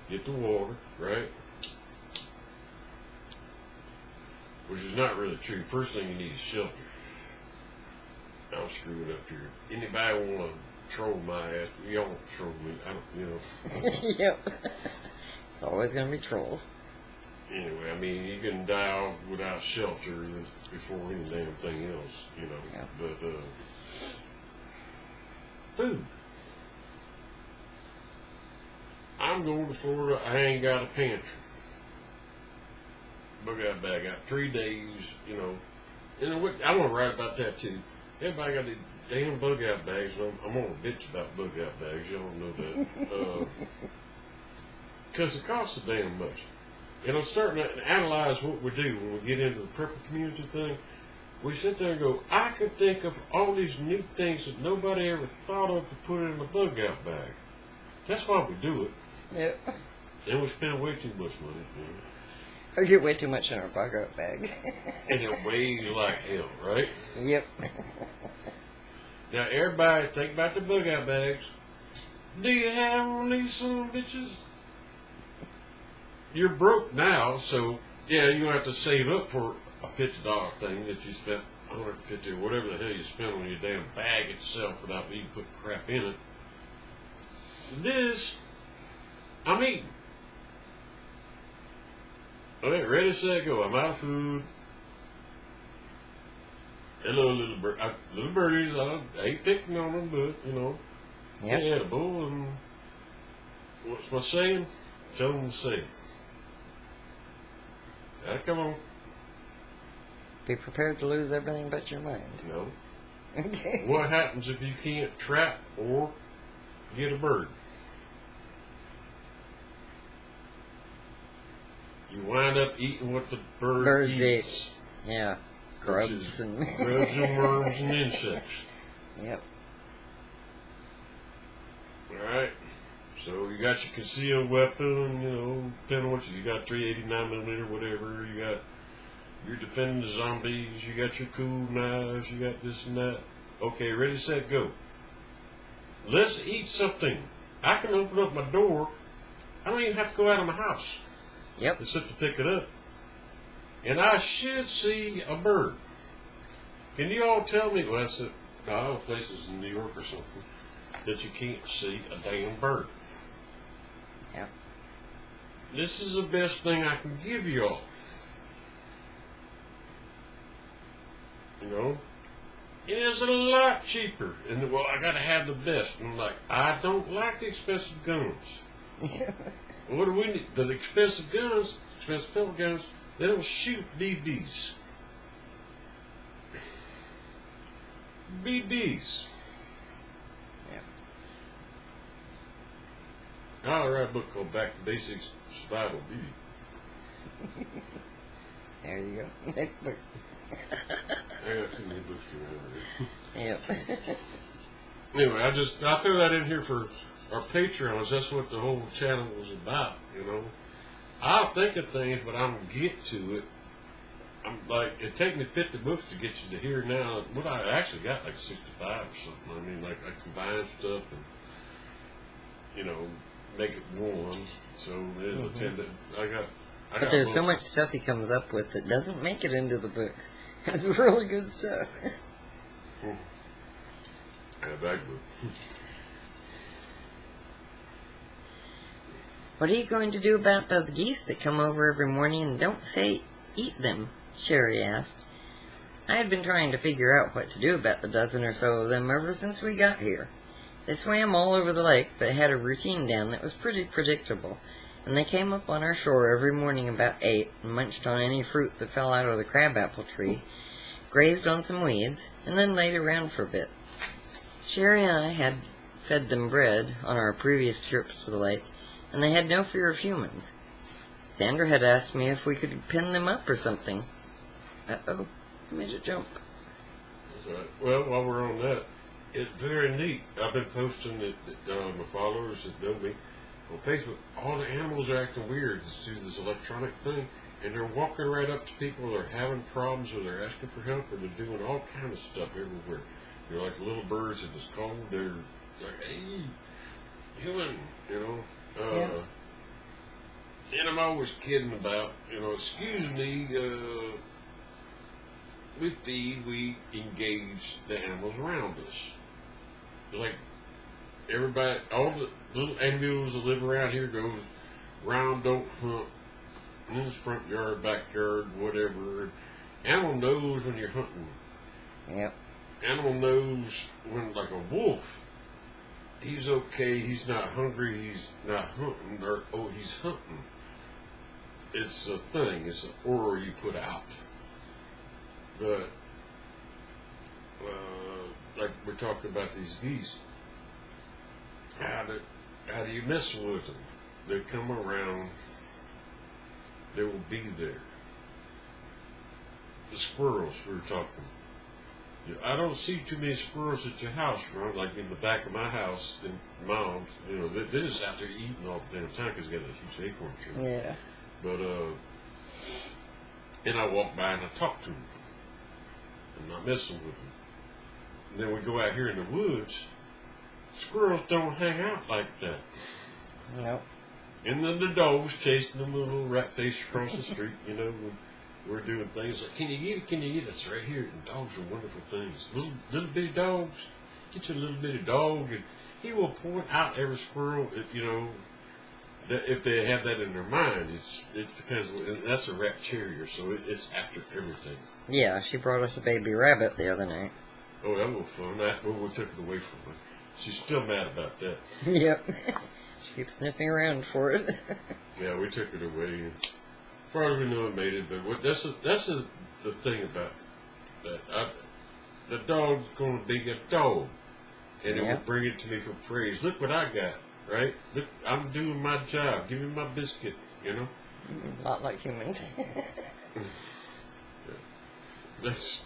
Get the water, right? which is not really true. First thing you need is shelter. I'm screwing up here. Anybody want to troll my ass? Y'all want to troll me? I don't, Yep. It's always going to be trolls. Anyway, I mean, you can die off without shelter before any damn thing else, Yeah. But, food. I'm going to Florida. I ain't got a pantry. Bug out bag. Got 3 days, And I want to write about that too. Everybody got these damn bug out bags. I'm on a bitch about bug out bags. Y'all know that. Because it costs a damn much. And I'm starting to analyze what we do when we get into the prepper community thing. We sit there and go, I could think of all these neat things that nobody ever thought of to put in a bug out bag. That's why we do it. Yep. And we spend way too much money. Or get way too much in our bug out bag. And it weighs like hell, right? Yep. Now, everybody, think about the bug out bags. Do you have one of these son of bitches? You're broke now, so yeah, you're gonna have to save up for a $50 thing that you spent $150 or whatever the hell you spent on your damn bag itself without even putting crap in it. This, I'm eating. Okay, ready, set, go. I'm out of food. Hello, little birdies. I ain't picking on them, but Yep. they edible. And what's my saying? Tell them to say. Come on. Be prepared to lose everything but your mind. No. Okay. What happens if you can't trap or get a bird? You wind up eating what the bird eats. Yeah. Grubs and grubs and worms and insects. Yep. Alright. So you got your concealed weapon, depending on what you got, 389mm, whatever. You're defending the zombies. You got your cool knives. You got this and that. Okay, ready, set, go. Let's eat something. I can open up my door. I don't even have to go out of my house. Yep. Except to pick it up. And I should see a bird. Can you all tell me, well, that's places in New York or something, that you can't see a damn bird? Yeah. This is the best thing I can give you all. It is a lot cheaper. And I gotta have the best. And I'm like, I don't like the expensive guns. What do we need? The expensive guns, expensive pellet guns, they don't shoot BBs. BBs. Yeah. I read a book called Back to Basics, Survival BB. There you go. Next book. I got too many books to remember. Yep. Anyway, I threw that in here for our Patreons. That's what the whole channel was about, I'll think of things, but I don't get to it. I'm like, it take me 50 books to get you to here now. What I actually got, like 65 or something. I mean, like, I combine stuff and, make it one. So it'll tend to, But there's so much stuff he comes up with that doesn't make it into the books. It's really good stuff. Back book. What are you going to do about those geese that come over every morning and don't say eat them? Sherry asked. I had been trying to figure out what to do about the dozen or so of them ever since we got here. They swam all over the lake, but had a routine down that was pretty predictable, and they came up on our shore every morning about 8 and munched on any fruit that fell out of the crabapple tree, grazed on some weeds, and then laid around for a bit. Sherry and I had fed them bread on our previous trips to the lake, and they had no fear of humans. Sandra had asked me if we could pin them up or something. Uh-oh, made a jump. That's right. Well, while we're on that, it's very neat. I've been posting it, my followers that know me on Facebook. All the animals are acting weird through this electronic thing, and they're walking right up to people. They're having problems, or they're asking for help, or they're doing all kind of stuff everywhere. They're like little birds. If it's cold, they're like, "Hey, human," Yeah. And I'm always kidding about, excuse me, we feed, we engage the animals around us. It's like everybody, all the little animals that live around here goes round, don't hunt, in his front yard, backyard, whatever. Animal knows when you're hunting. Yep. Animal knows when, like a wolf, he's okay, he's not hungry, he's not hunting, or, oh, he's hunting. It's a thing, it's an aura you put out. But, like we're talking about these geese, how do you mess with them? They come around, they will be there. The squirrels we were talking. I don't see too many squirrels at your house, Ron, like in the back of my house and mom's. They're just out there eating all the damn time because they got a huge acorn tree. Yeah. But, and I walk by and I talk to them. I'm not messing with them. And then we go out here in the woods. Squirrels don't hang out like that. Nope. And then the dogs chasing them little rat face across the street, we're doing things like, can you eat it? Can you eat it? It's right here. And dogs are wonderful things. Little bitty dogs. Get you a little bitty dog, and he will point out every squirrel. That if they have that in their mind, it's because that's a rat terrier, so it's after everything. Yeah, she brought us a baby rabbit the other night. Oh, that was fun. We took it away from her. She's still mad about that. Yep. She keeps sniffing around for it. Yeah, we took it away. And as far as we know, it made it. But that's the thing about that. The dog's going to be a dog, and it will bring it to me for praise. Look what I got, right? Look, I'm doing my job. Give me my biscuit, A lot like humans. That's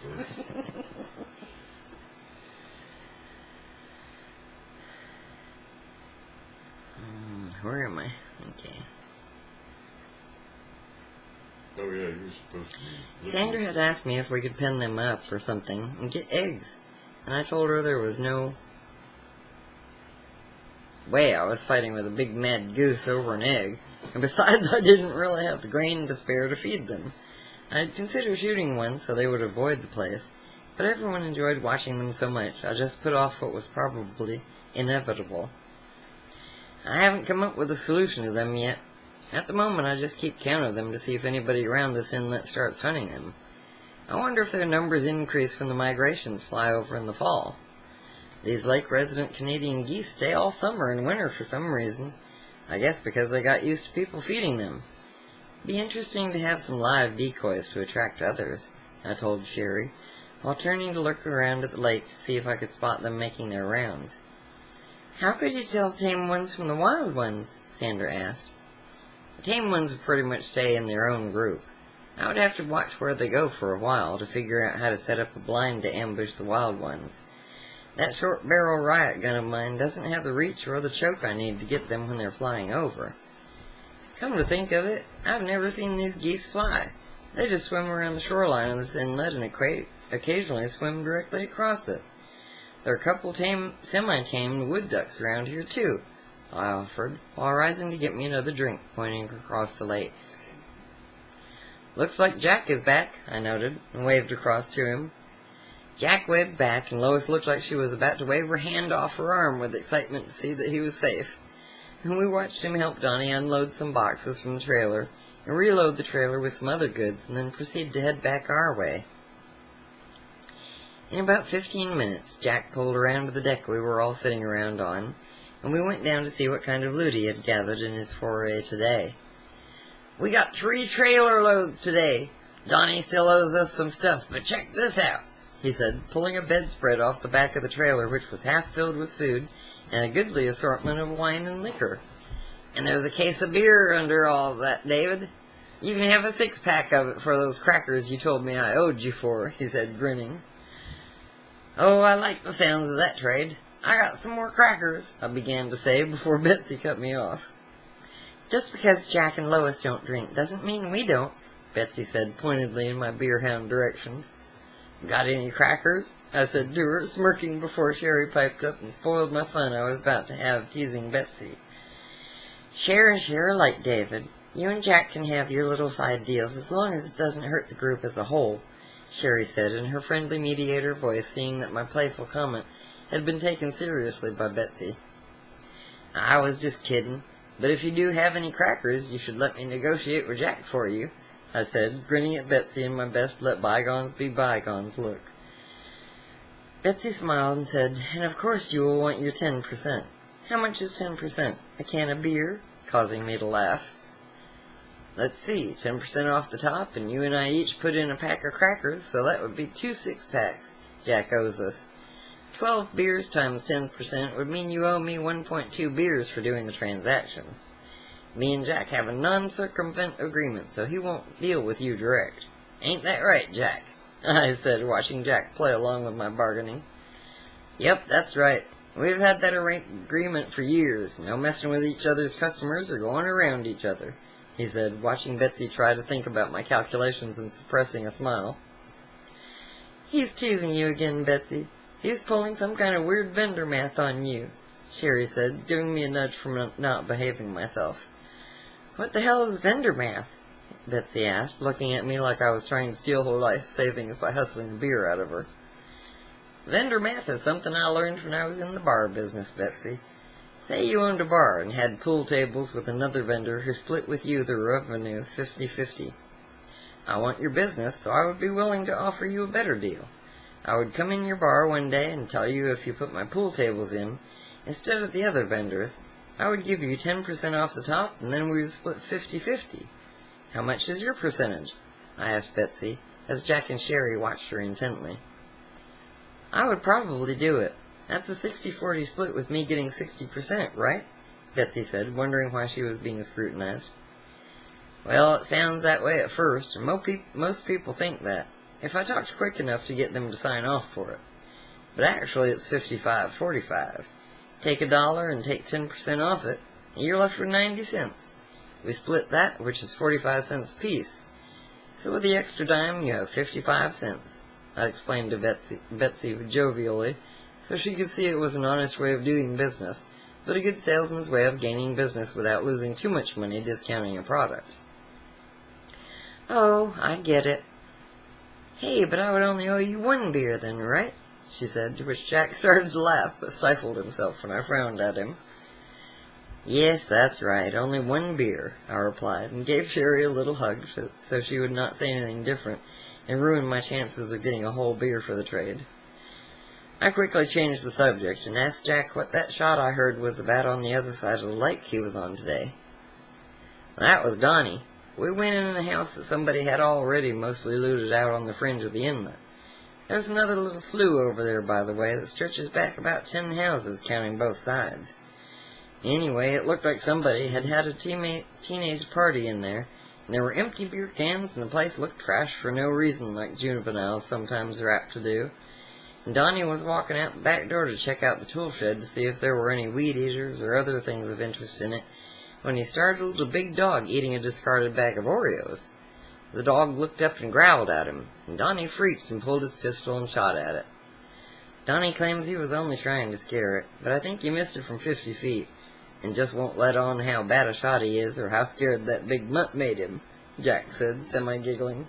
Where am I? Okay. Oh yeah, you're supposed to be. Sandra had asked me if we could pen them up or something and get eggs, and I told her there was no way I was fighting with a big mad goose over an egg, and besides I didn't really have the grain to spare to feed them. I'd consider shooting one so they would avoid the place, but everyone enjoyed watching them so much I just put off what was probably inevitable. I haven't come up with a solution to them yet. At the moment, I just keep count of them to see if anybody around this inlet starts hunting them. I wonder if their numbers increase when the migrations fly over in the fall. These lake-resident Canadian geese stay all summer and winter for some reason. I guess because they got used to people feeding them. Be interesting to have some live decoys to attract others, I told Sherry, while turning to look around at the lake to see if I could spot them making their rounds. How could you tell tame ones from the wild ones? Sandra asked. The tame ones would pretty much stay in their own group. I would have to watch where they go for a while to figure out how to set up a blind to ambush the wild ones. That short barrel riot gun of mine doesn't have the reach or the choke I need to get them when they're flying over. Come to think of it, I've never seen these geese fly. They just swim around the shoreline of this inlet and occasionally swim directly across it. There are a couple semi-tamed wood ducks around here, too, I offered, while rising to get me another drink, pointing across the lake. Looks like Jack is back, I noted, and waved across to him. Jack waved back, and Lois looked like she was about to wave her hand off her arm with excitement to see that he was safe. And we watched him help Donnie unload some boxes from the trailer, and reload the trailer with some other goods, and then proceed to head back our way. In about 15 minutes, Jack pulled around to the deck we were all sitting around on, and we went down to see what kind of loot he had gathered in his foray today. We got 3 trailer loads today. Donnie still owes us some stuff, but check this out, he said, pulling a bedspread off the back of the trailer, which was half filled with food and a goodly assortment of wine and liquor. And there's a case of beer under all that, David. You can have a 6-pack of it for those crackers you told me I owed you for, he said, grinning. Oh, I like the sounds of that trade. I got some more crackers, I began to say before Betsy cut me off. Just because Jack and Lois don't drink doesn't mean we don't, Betsy said pointedly in my beer-hound direction. Got any crackers? I said to her, smirking before Sherry piped up and spoiled my fun I was about to have teasing Betsy. Share and share alike, David. You and Jack can have your little side deals as long as it doesn't hurt the group as a whole. Sherry said in her friendly mediator voice, seeing that my playful comment had been taken seriously by Betsy. I was just kidding, but if you do have any crackers, you should let me negotiate with Jack for you, I said, grinning at Betsy in my best let bygones be bygones look. Betsy smiled and said, and of course you will want your 10%. How much is 10%? A can of beer? Causing me to laugh. Let's see, 10% off the top, and you and I each put in a pack of crackers, so that would be 2 6-packs Jack owes us. 12 beers times 10% would mean you owe me 1.2 beers for doing the transaction. Me and Jack have a non-circumvent agreement, so he won't deal with you direct. Ain't that right, Jack? I said, watching Jack play along with my bargaining. Yep, that's right. We've had that agreement for years, no messing with each other's customers or going around each other, he said, watching Betsy try to think about my calculations and suppressing a smile. He's teasing you again, Betsy. He's pulling some kind of weird vendor math on you, Sherry said, giving me a nudge for not behaving myself. What the hell is vendor math? Betsy asked, looking at me like I was trying to steal her life savings by hustling beer out of her. Vendor math is something I learned when I was in the bar business, Betsy. Say you owned a bar and had pool tables with another vendor who split with you the revenue 50-50. I want your business, so I would be willing to offer you a better deal. I would come in your bar one day and tell you if you put my pool tables in, instead of the other vendors, I would give you 10% off the top, and then we would split 50-50. How much is your percentage? I asked Betsy, as Jack and Sherry watched her intently. I would probably do it. That's a 60-40 split with me getting 60%, right? Betsy said, wondering why she was being scrutinized. Well, it sounds that way at first, and most people think that, if I talked quick enough to get them to sign off for it. But actually it's 55-45. Take $1 and take 10% off it, and you're left with 90 cents. We split that, which is 45 cents apiece. So with the extra dime, you have 55 cents, I explained to Betsy jovially, so she could see it was an honest way of doing business, but a good salesman's way of gaining business without losing too much money discounting a product. Oh, I get it. Hey, but I would only owe you 1 beer then, right? She said, to which Jack started to laugh, but stifled himself when I frowned at him. Yes, that's right, only 1 beer, I replied, and gave Sherry a little hug so she would not say anything different and ruin my chances of getting a whole beer for the trade. I quickly changed the subject and asked Jack what that shot I heard was about on the other side of the lake he was on today. That was Donnie. We went in a house that somebody had already mostly looted out on the fringe of the inlet. There's another little slough over there, by the way, that stretches back about 10 houses, counting both sides. Anyway, it looked like somebody had had a teenage party in there, and there were empty beer cans, and the place looked trash for no reason, like juveniles sometimes are apt to do. And Donnie was walking out the back door to check out the tool shed to see if there were any weed eaters or other things of interest in it, when he startled a big dog eating a discarded bag of Oreos. The dog looked up and growled at him, and Donnie freaked and pulled his pistol and shot at it. Donnie claims he was only trying to scare it, but I think he missed it from 50 feet, and just won't let on how bad a shot he is or how scared that big mutt made him, Jack said, semi-giggling.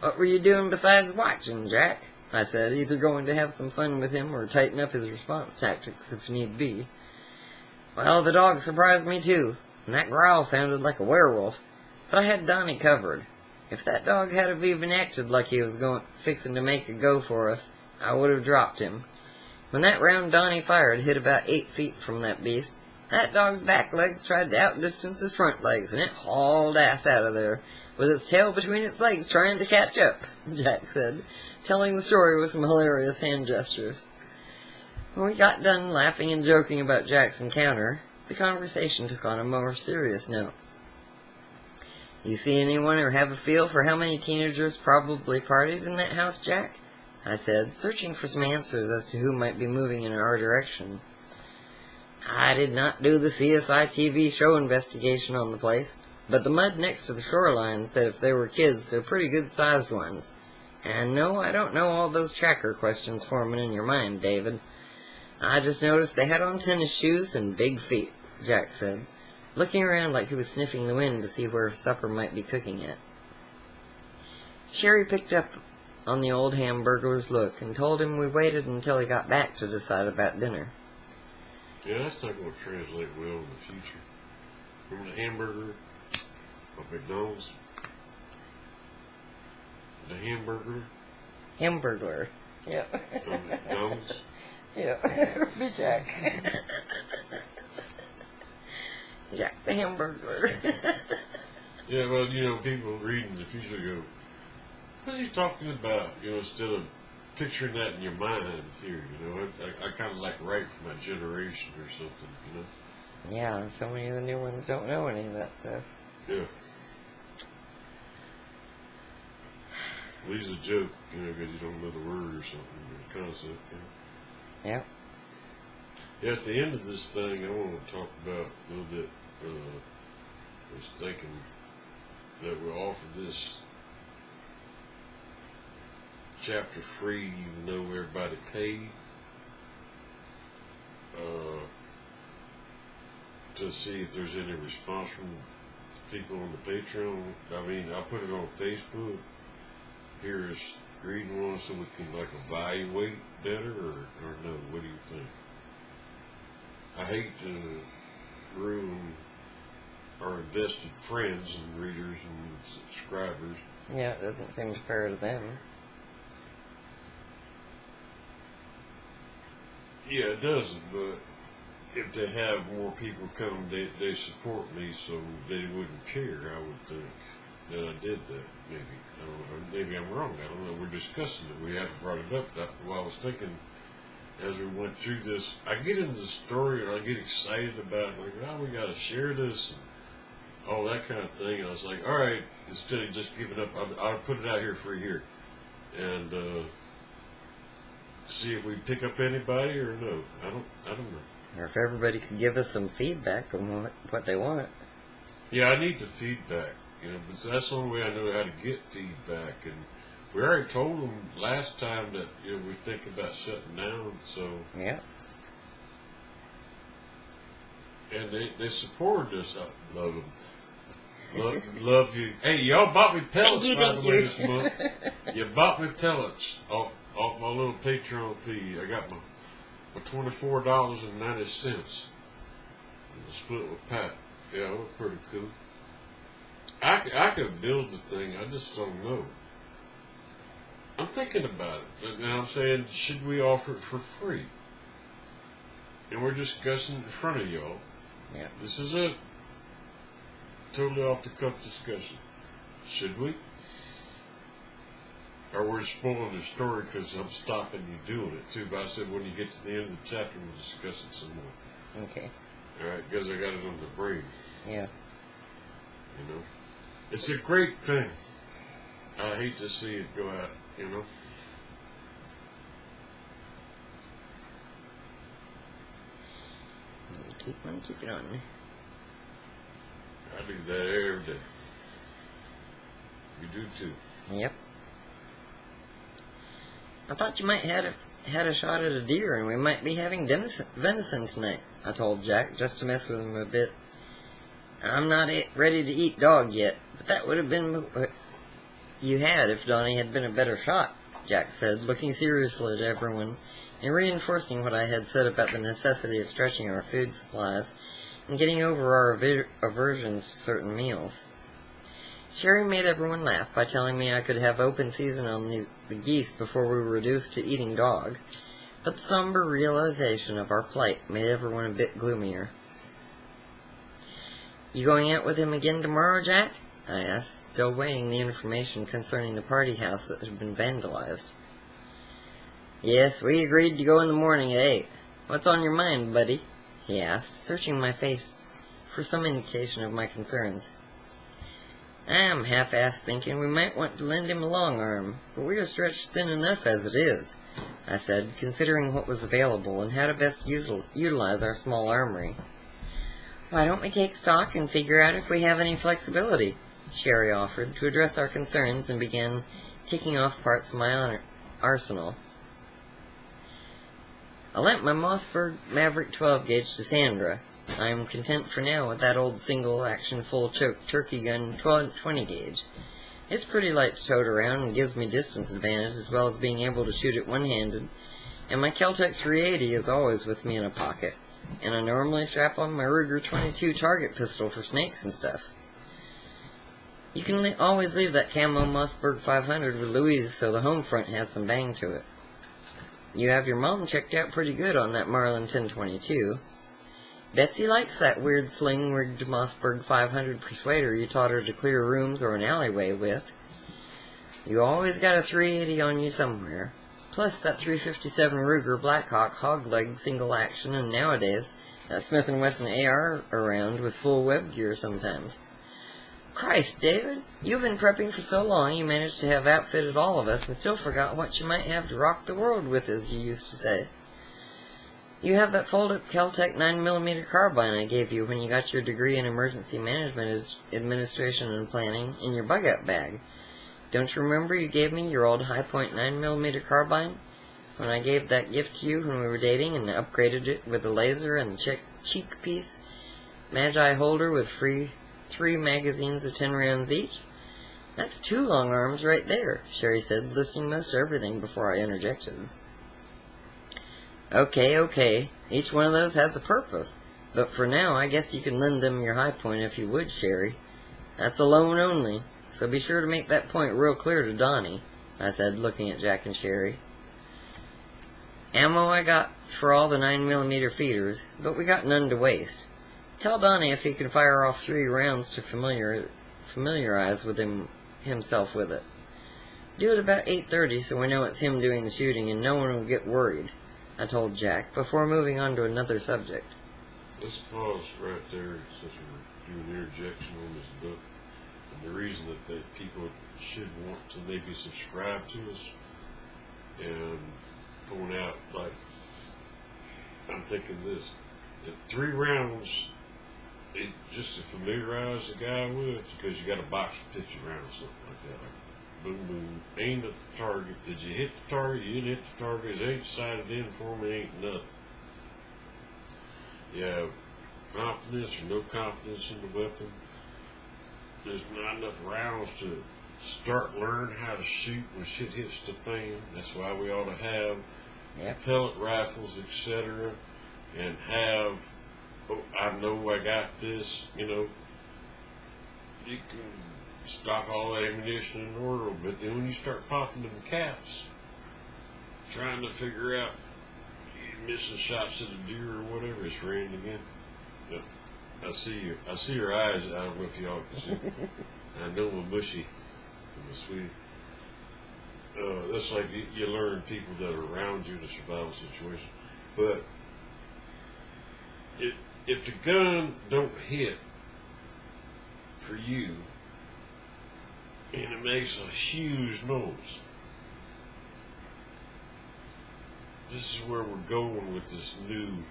What were you doing besides watching, Jack? I said, either going to have some fun with him or tighten up his response tactics if need be. Well, the dog surprised me too, and that growl sounded like a werewolf, but I had Donnie covered. If that dog had have even acted like he was fixing to make a go for us, I would have dropped him. When that round Donnie fired hit about 8 feet from that beast, that dog's back legs tried to outdistance his front legs, and it hauled ass out of there, with its tail between its legs trying to catch up, Jack said, telling the story with some hilarious hand gestures. When we got done laughing and joking about Jack's encounter, the conversation took on a more serious note. You see anyone or have a feel for how many teenagers probably partied in that house, Jack? I said, searching for some answers as to who might be moving in our direction. I did not do the CSI TV show investigation on the place, but the mud next to the shoreline said if they were kids, they're pretty good-sized ones. And no, I don't know all those tracker questions forming in your mind, David. I just noticed they had on tennis shoes and big feet, Jack said, looking around like he was sniffing the wind to see where supper might be cooking at. Sherry picked up on the old hamburger's look and told him we waited until he got back to decide about dinner. Yeah, that's not going to translate well in the future. Remember the hamburger of McDonald's? The hamburger Hamburglar. Yep. of McDonald's? Yep. Be Jack. Jack the Hamburglar. Yeah, well, people reading the future go, what's he talking about? Instead of picturing that in your mind here, I kind of like write for my generation or something, Yeah, and so many of the new ones don't know any of that stuff. Yeah. Well, he's a joke, because you don't know the word or something, or the concept. Yep. Yeah, at the end of this thing, I want to talk about a little bit, I was thinking that we offer this chapter free, even though everybody paid, to see if there's any response from people on the Patreon. I mean, I put it on Facebook. Here's reading one so we can evaluate better, or no? What do you think? I hate to ruin our invested friends and readers and subscribers. Yeah, it doesn't seem fair to them. Yeah, it doesn't, but if they have more people come, they support me, so they wouldn't care, I would think, that I did that, maybe. I don't know, maybe I'm wrong, I don't know, we're discussing it, we haven't brought it up. Well, I was thinking, as we went through this, I get into the story, and I get excited about it, we gotta share this, and all that kind of thing, and I was like, alright, instead of just giving up, I'll put it out here free here, and, see if we pick up anybody or no. I don't know. Or if everybody could give us some feedback on what they want. Yeah, I need the feedback, but that's the only way I know how to get feedback. And we already told them last time that, we think about shutting down, so. Yeah. And they supported us. I love them. Love you. Hey, y'all bought me pellets, by the way, this month. You bought me pellets off my little Patreon feed. I got my $24.90. Split with Pat. Yeah, it was pretty cool. I could build the thing. I just don't know. I'm thinking about it. And I'm saying, should we offer it for free? And we're discussing in front of y'all. Yeah. This is a totally off the cuff discussion. Should we? Or we're spoiling the story because I'm stopping you doing it too. But I said when you get to the end of the chapter, we'll discuss it some more. Okay. Alright, because I got it on the brain. Yeah. It's a great thing. I hate to see it go out, Keep it on me. I do that every day. You do too. Yep. I thought you might had a shot at a deer, and we might be having venison tonight, I told Jack, just to mess with him a bit. I'm not ready to eat dog yet, but that would have been what you had if Donnie had been a better shot, Jack said, looking seriously at everyone, and reinforcing what I had said about the necessity of stretching our food supplies and getting over our aversions to certain meals. Sherry made everyone laugh by telling me I could have open season on the geese before we were reduced to eating dog, but the somber realization of our plight made everyone a bit gloomier. You going out with him again tomorrow, Jack? I asked, still weighing the information concerning the party house that had been vandalized. Yes, we agreed to go in the morning at 8. What's on your mind, buddy? He asked, searching my face for some indication of my concerns. I am half-assed thinking we might want to lend him a long arm, but we are stretched thin enough as it is, I said, considering what was available and how to best utilize our small armory. Why don't we take stock and figure out if we have any flexibility? Sherry offered, to address our concerns, and began ticking off parts of my arsenal. I lent my Mossberg Maverick 12-gauge to Sandra. I am content for now with that old single-action full-choke turkey gun 20-gauge. It's pretty light to tote around and gives me distance advantage as well as being able to shoot it one-handed. And my Kel-Tec 380 is always with me in a pocket. And I normally strap on my Ruger 22 target pistol for snakes and stuff. You can always leave that camo Mossberg 500 with Louise so the home front has some bang to it. You have your mom checked out pretty good on that Marlin 1022. Betsy likes that weird sling-rigged Mossberg 500 Persuader you taught her to clear rooms or an alleyway with. You always got a 380 on you somewhere. Plus that 357 Ruger Blackhawk hog-legged single action, and nowadays that Smith & Wesson AR around with full web gear sometimes. Christ, David, you've been prepping for so long you managed to have outfitted all of us and still forgot what you might have to rock the world with, as you used to say. You have that fold-up Kel-Tec 9mm carbine I gave you when you got your degree in Emergency Management Administration and Planning in your bug-out bag. Don't you remember you gave me your old Hi-Point 9mm carbine when I gave that gift to you when we were dating and upgraded it with a laser and the cheek piece Magi holder with free 3 magazines of 10 rounds each? That's 2 long arms right there, Sherry said, listening most to everything before I interjected. Okay, each one of those has a purpose, but for now I guess you can lend them your Hi-Point if you would, Sherry. That's a loan only, so be sure to make that point real clear to Donnie, I said, looking at Jack and Sherry. Ammo I got for all the 9mm feeders, but we got none to waste. Tell Donnie if he can fire off 3 rounds to familiarize with himself with it. Do it about 8:30 so we know it's him doing the shooting and no one will get worried, I told Jack, before moving on to another subject. Let's pause right there since we're doing interjection on this book. And the reason that people should want to maybe subscribe to us and point out, like, I'm thinking this, that 3 rounds, just to familiarize the guy with, because you got a box of 50 rounds or something like that. Like, boom, boom, aimed at the target. Did you hit the target? You didn't hit the target. It ain't sighted in for me, ain't nothing. You have confidence or no confidence in the weapon. There's not enough rounds to start learning how to shoot when shit hits the fan. That's why we ought to have pellet rifles, etc. And have, I know I got this, you can stock all the ammunition in the world, but then when you start popping them caps, trying to figure out, you're missing shots at a deer or whatever, it's raining again. Yep. I see your eyes. I don't know if y'all can see. I know I'm mushy. I'm sweet. That's like you learn people that are around you to survive a situation. But if the gun don't hit for you, and it makes a huge noise, this is where we're going with this new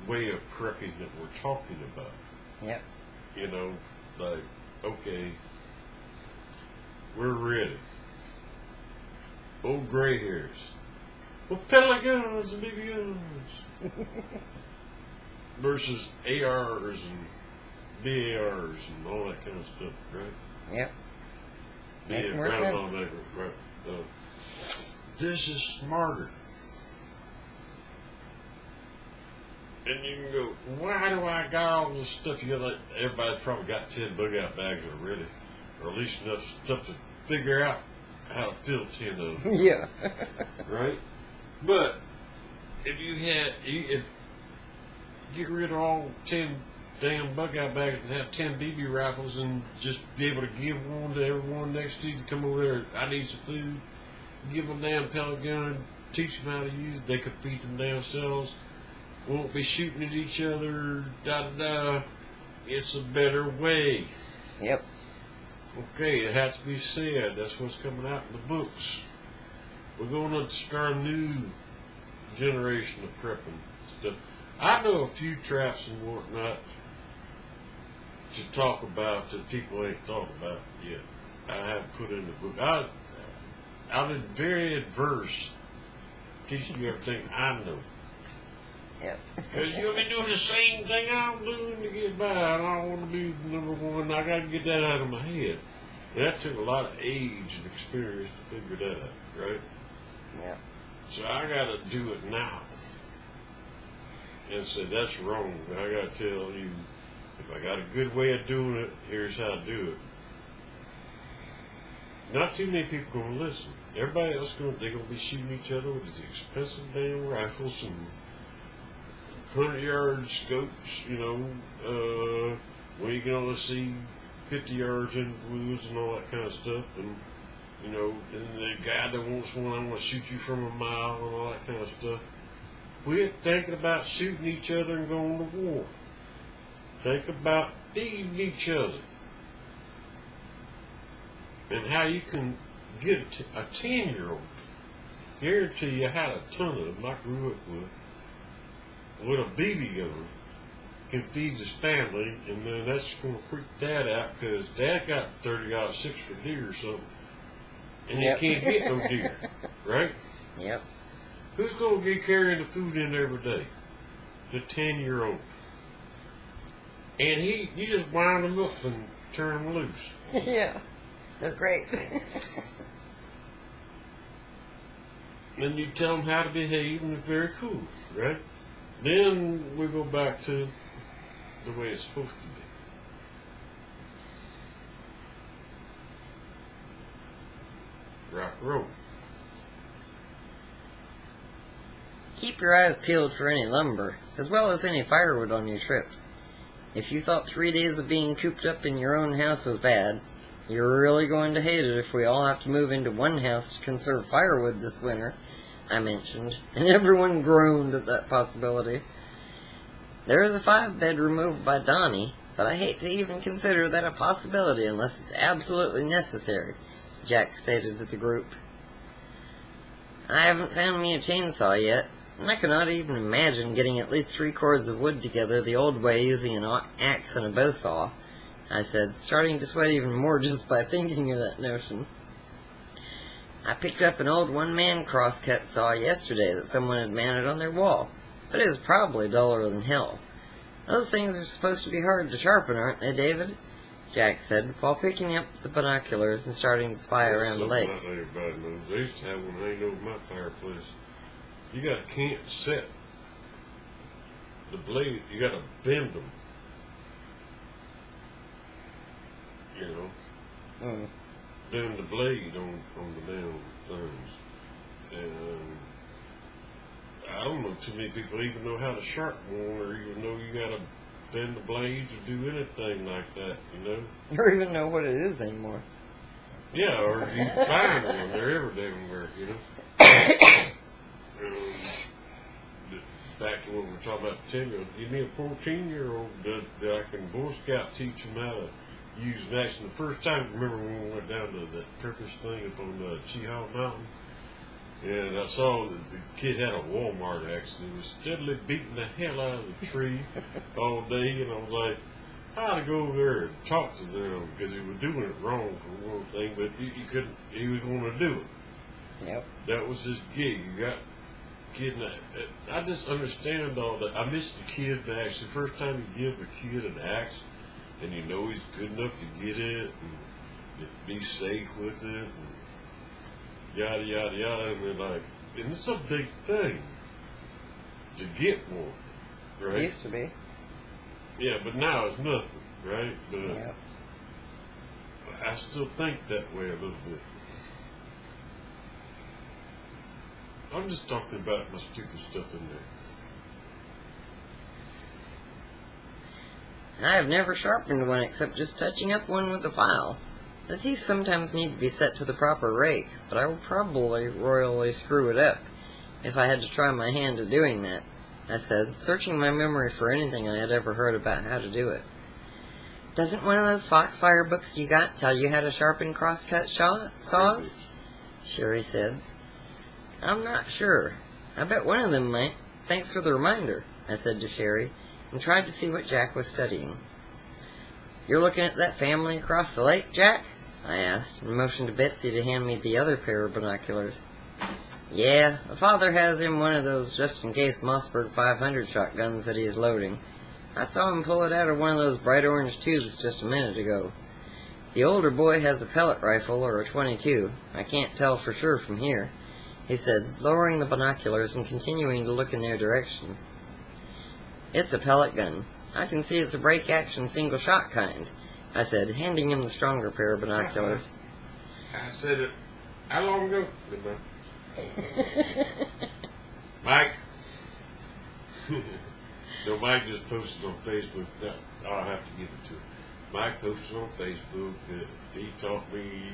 way of prepping that we're talking about. Yep. Like, okay, we're ready. Old gray hairs. Well, pellet guns and BB guns. Versus ARs and BARs and all that kind of stuff, right? Yep. Makes more sense. Right. This is smarter. And you can go, why do I got all this stuff? You got, like, everybody's probably got 10 bug out bags already, or at least enough stuff to figure out how to fill 10 of them. Yeah. Right? But if get rid of all 10 damn bug out bags and have 10 BB rifles and just be able to give one to everyone next to you to come over there, I need some food, give them a damn pellet gun, teach them how to use it, they could feed them damn selves, won't be shooting at each other, da-da-da. It's a better way. Yep. Okay, it has to be said. That's what's coming out in the books. We're going to start a new generation of prepping stuff. I know a few traps and whatnot to talk about that people ain't thought about yet. I haven't put in the book. I've been very adverse teaching you everything I know. Yep. Because you'll be doing the same thing I'm doing to get by. I don't want to be number one. I got to get that out of my head. And that took a lot of age and experience to figure that out, right? Yeah. So I got to do it now. And say, that's wrong. I got to tell you, if I got a good way of doing it, here's how to do it. Not too many people going to listen. Everybody else they're going to be shooting each other with these expensive damn rifles and 100-yard scopes, where you can only see 50 yards in the woods and all that kind of stuff. And, and the guy that wants one, I'm going to shoot you from a mile and all that kind of stuff. Quit thinking about shooting each other and going to war. Think about feeding each other. And how you can get a 10-year-old. Guarantee you I had a ton of them I grew up with a BB gun, can feed his family, and then that's going to freak Dad out because Dad got 30-06 for deer or something. And Yep. he can't get no deer, right? Yep. Who's going to get carrying the food in every day? The 10-year-old. And you just wind them up and turn them loose. Yeah. They're great. And you tell them how to behave, and it's very cool, right? Then we go back to the way it's supposed to be. Rock and roll. Keep your eyes peeled for any lumber, as well as any firewood on your trips. If you thought 3 days of being cooped up in your own house was bad, you're really going to hate it if we all have to move into one house to conserve firewood this winter, I mentioned, and everyone groaned at that possibility. There is a 5-bedroom over by Donnie, but I hate to even consider that a possibility unless it's absolutely necessary, Jack stated to the group. I haven't found me a chainsaw yet, and I cannot even imagine getting at least 3 cords of wood together the old way using an axe and a bow saw, I said, starting to sweat even more just by thinking of that notion. I picked up an old one-man crosscut saw yesterday that someone had mounted on their wall, but it is probably duller than hell. Those things are supposed to be hard to sharpen, aren't they, David? Jack said, while picking up the binoculars and starting to spy around the lake. Not everybody knows. I used to have one hanging over my fireplace. You can't set the blade. You got to bend them. Bend the blade on the damn things. And I don't know too many people even know how to sharpen one or even know you got to bend the blades or do anything like that, Or even know what it is anymore. Yeah, or you find one. They're everywhere, Back to what we were talking about, the 10-year-old. Give me a 14-year-old that I can Boy Scout teach them how to use an axe. And the first time, remember when we went down to that Turkish thing up on Cheehaw Mountain? And I saw that the kid had a Walmart axe and he was steadily beating the hell out of the tree all day. And I was like, I had to go over there and talk to them because he was doing it wrong for one thing, but he couldn't. He was going to do it. Yep. That was his gig. You got kidnapped. I just understand all that. I miss the kid that actually, first time you give a kid an axe and you know he's good enough to get it and be safe with it and yada yada yada, and they're like, and it's a big thing to get one, right? It used to be. Yeah, but now it's nothing, right? But Yep. I still think that way a little bit. I'm just talking about my stupid stuff in there. I have never sharpened one except just touching up one with a file. The teeth sometimes need to be set to the proper rake, but I would probably royally screw it up if I had to try my hand at doing that, I said, searching my memory for anything I had ever heard about how to do it. Doesn't one of those Foxfire books you got tell you how to sharpen crosscut saws? Sherry said. I'm not sure. I bet one of them might. Thanks for the reminder, I said to Sherry, and tried to see what Jack was studying. You're looking at that family across the lake, Jack? I asked, and motioned to Betsy to hand me the other pair of binoculars. Yeah, the father has him one of those just-in-case Mossberg 500 shotguns that he is loading. I saw him pull it out of one of those bright orange tubes just a minute ago. The older boy has a pellet rifle or a .22. I can't tell for sure from here," he said, lowering the binoculars and continuing to look in their direction. "It's a pellet gun. I can see it's a break-action single-shot kind," I said, handing him the stronger pair of binoculars. I said it. How long ago? Mike? No, Mike just posted on Facebook. I'll have to give it to him. Mike posted on Facebook that he taught me,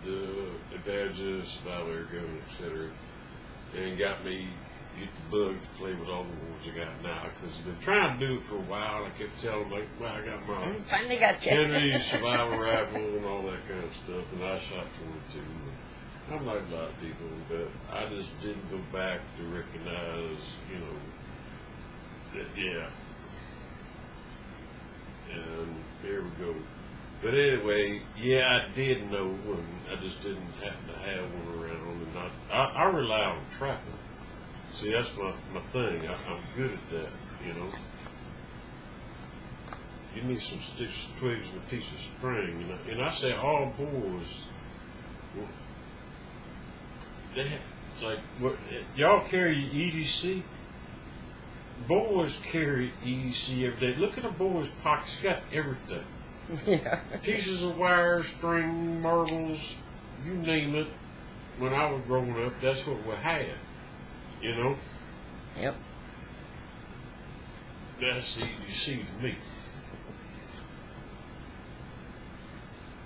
the advantages, survival air gun, etc. And got me get the bug to play with all the ones I got now, because I've been trying to do it for a while. I kept telling him, I got my Finally got you. Henry survival rifle and all that kind of stuff, and I shot 22. I'm like a lot of people, but I just didn't go back to recognize, that, yeah. And here we go. But anyway, yeah, I did know one. I just didn't happen to have one around, and I rely on trapping. See, that's my thing. I'm good at that, Give me some sticks, twigs, and a piece of string. And I say all boys, it's like, what, y'all carry EDC? Boys carry EDC every day. Look at a boy's pockets. It's got everything. Yeah. Pieces of wire, string, marbles, you name it. When I was growing up, that's what we had. Yep. That's EDC to me.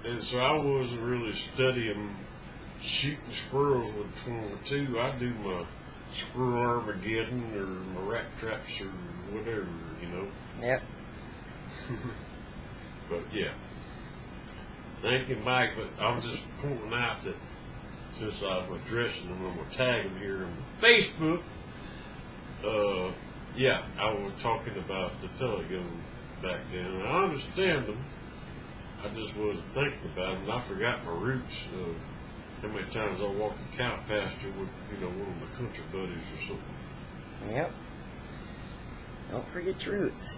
And so I wasn't really studying shooting squirrels with 22. I do my Squirrel Armageddon or my rat traps or whatever, Yep. But yeah. Thank you, Mike, but I'm just pointing out that since I'm addressing them, I'm going to tag them here on Facebook. Yeah, I was talking about the pellet gun back then, and I understand them. I just wasn't thinking about them, and I forgot my roots of how many times I walked the cow pasture with, one of my country buddies or something. Yep. Don't forget your roots.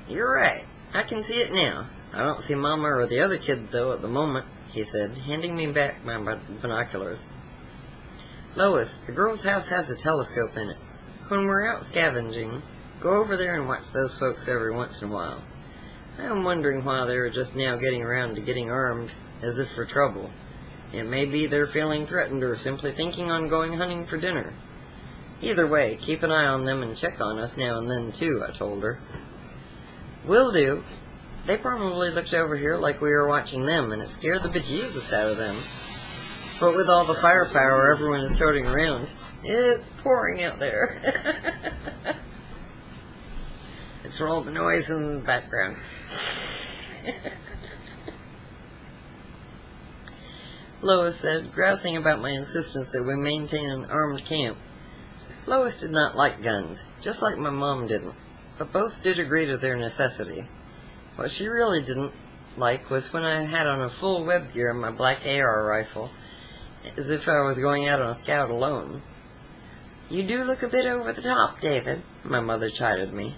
"You're right. I can see it now. I don't see Mama or the other kid, though, at the moment," he said, handing me back my binoculars. "Lois, the girl's house has a telescope in it. When we're out scavenging, go over there and watch those folks every once in a while. I am wondering why they are just now getting around to getting armed, as if for trouble. It may be they're feeling threatened or simply thinking on going hunting for dinner. Either way, keep an eye on them and check on us now and then, too," I told her. "Will do. They probably looked over here like we were watching them, and it scared the bejesus out of them. But with all the firepower everyone is toting around, it's pouring out there." It's all the noise in the background. Lois said, grousing about my insistence that we maintain an armed camp. Lois did not like guns, just like my mom didn't, but both did agree to their necessity. What she really didn't like was when I had on a full web gear and my black AR rifle, as if I was going out on a scout alone. "You do look a bit over the top, David," my mother chided me.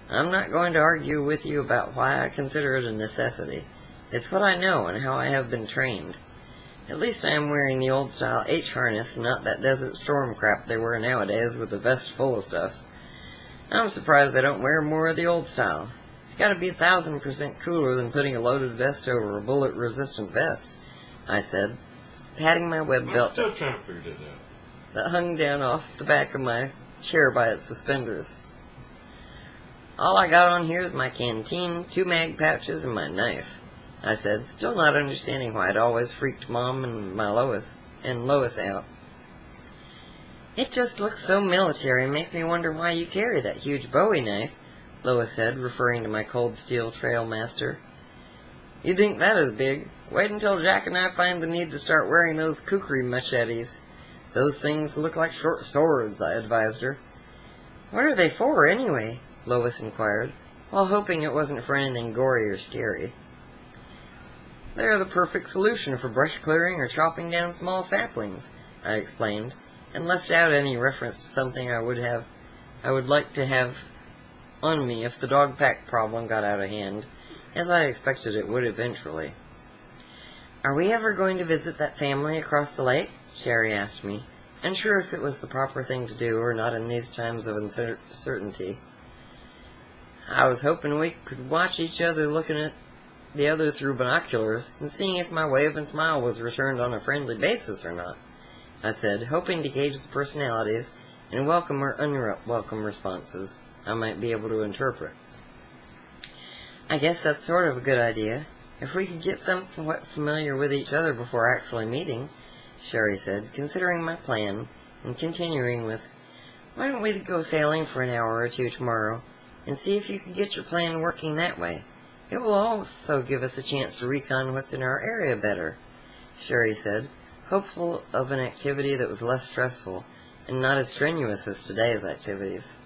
"I'm not going to argue with you about why I consider it a necessity. It's what I know and how I have been trained. At least I am wearing the old-style H-harness and not that Desert Storm crap they wear nowadays with a vest full of stuff. I'm surprised they don't wear more of the old style. It's got to be 1,000% cooler than putting a loaded vest over a bullet-resistant vest," I said, patting my web belt I'm still trying to figure that out. that hung down off the back of my chair by its suspenders. "All I got on here is my canteen, 2 mag pouches, and my knife," I said, still not understanding why it always freaked Mom and Lois out. "It just looks so military and makes me wonder why you carry that huge Bowie knife," Lois said, referring to my Cold Steel Trailmaster. "You think that is big? Wait until Jack and I find the need to start wearing those kukri machetes. Those things look like short swords," I advised her. "What are they for, anyway?" Lois inquired, while hoping it wasn't for anything gory or scary. "They are the perfect solution for brush clearing or chopping down small saplings," I explained, and left out any reference to something I would have I would like to have on me if the dog pack problem got out of hand, as I expected it would eventually. "Are we ever going to visit that family across the lake?" Sherry asked me, unsure if it was the proper thing to do or not in these times of uncertainty. I was hoping we could watch each other looking at the other through binoculars and seeing if my wave and smile was returned on a friendly basis or not, I said, hoping to gauge the personalities and welcome or unwelcome responses I might be able to interpret. "I guess that's sort of a good idea, if we could get somewhat familiar with each other before actually meeting," Sherry said, considering my plan and continuing with, "Why don't we go sailing for an hour or two tomorrow and see if you can get your plan working that way? It will also give us a chance to recon what's in our area better," Sherry said, hopeful of an activity that was less stressful and not as strenuous as today's activities.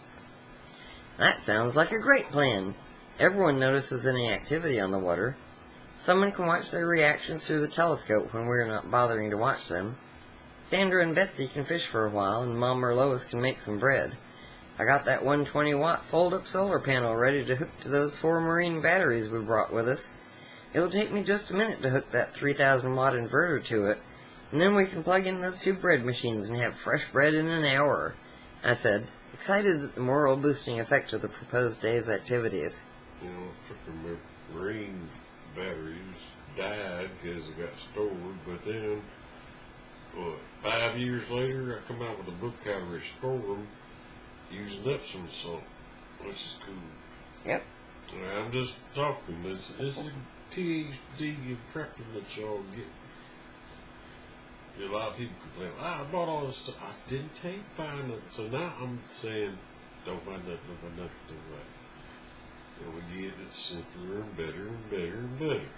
"That sounds like a great plan. Everyone notices any activity on the water. Someone can watch their reactions through the telescope when we're not bothering to watch them. Sandra and Betsy can fish for a while, and Mom or Lois can make some bread. I got that 120-watt fold-up solar panel ready to hook to those 4 marine batteries we brought with us. It'll take me just a minute to hook that 3,000-watt inverter to it, and then we can plug in those 2 bread machines and have fresh bread in an hour," I said, excited at the moral-boosting effect of the proposed day's activities. You know, frickin' marine batteries died because they got stored, but then, 5 years later, I come out with a book how to restore them using Epsom salt, which is cool. Yep. I'm just talking. This is a PhD in prepping that y'all get. A lot of people complain, "I bought all this stuff." I didn't take buying it. So now I'm saying, don't buy nothing, don't buy nothing, don't buy it. And we get it simpler and better and better and better.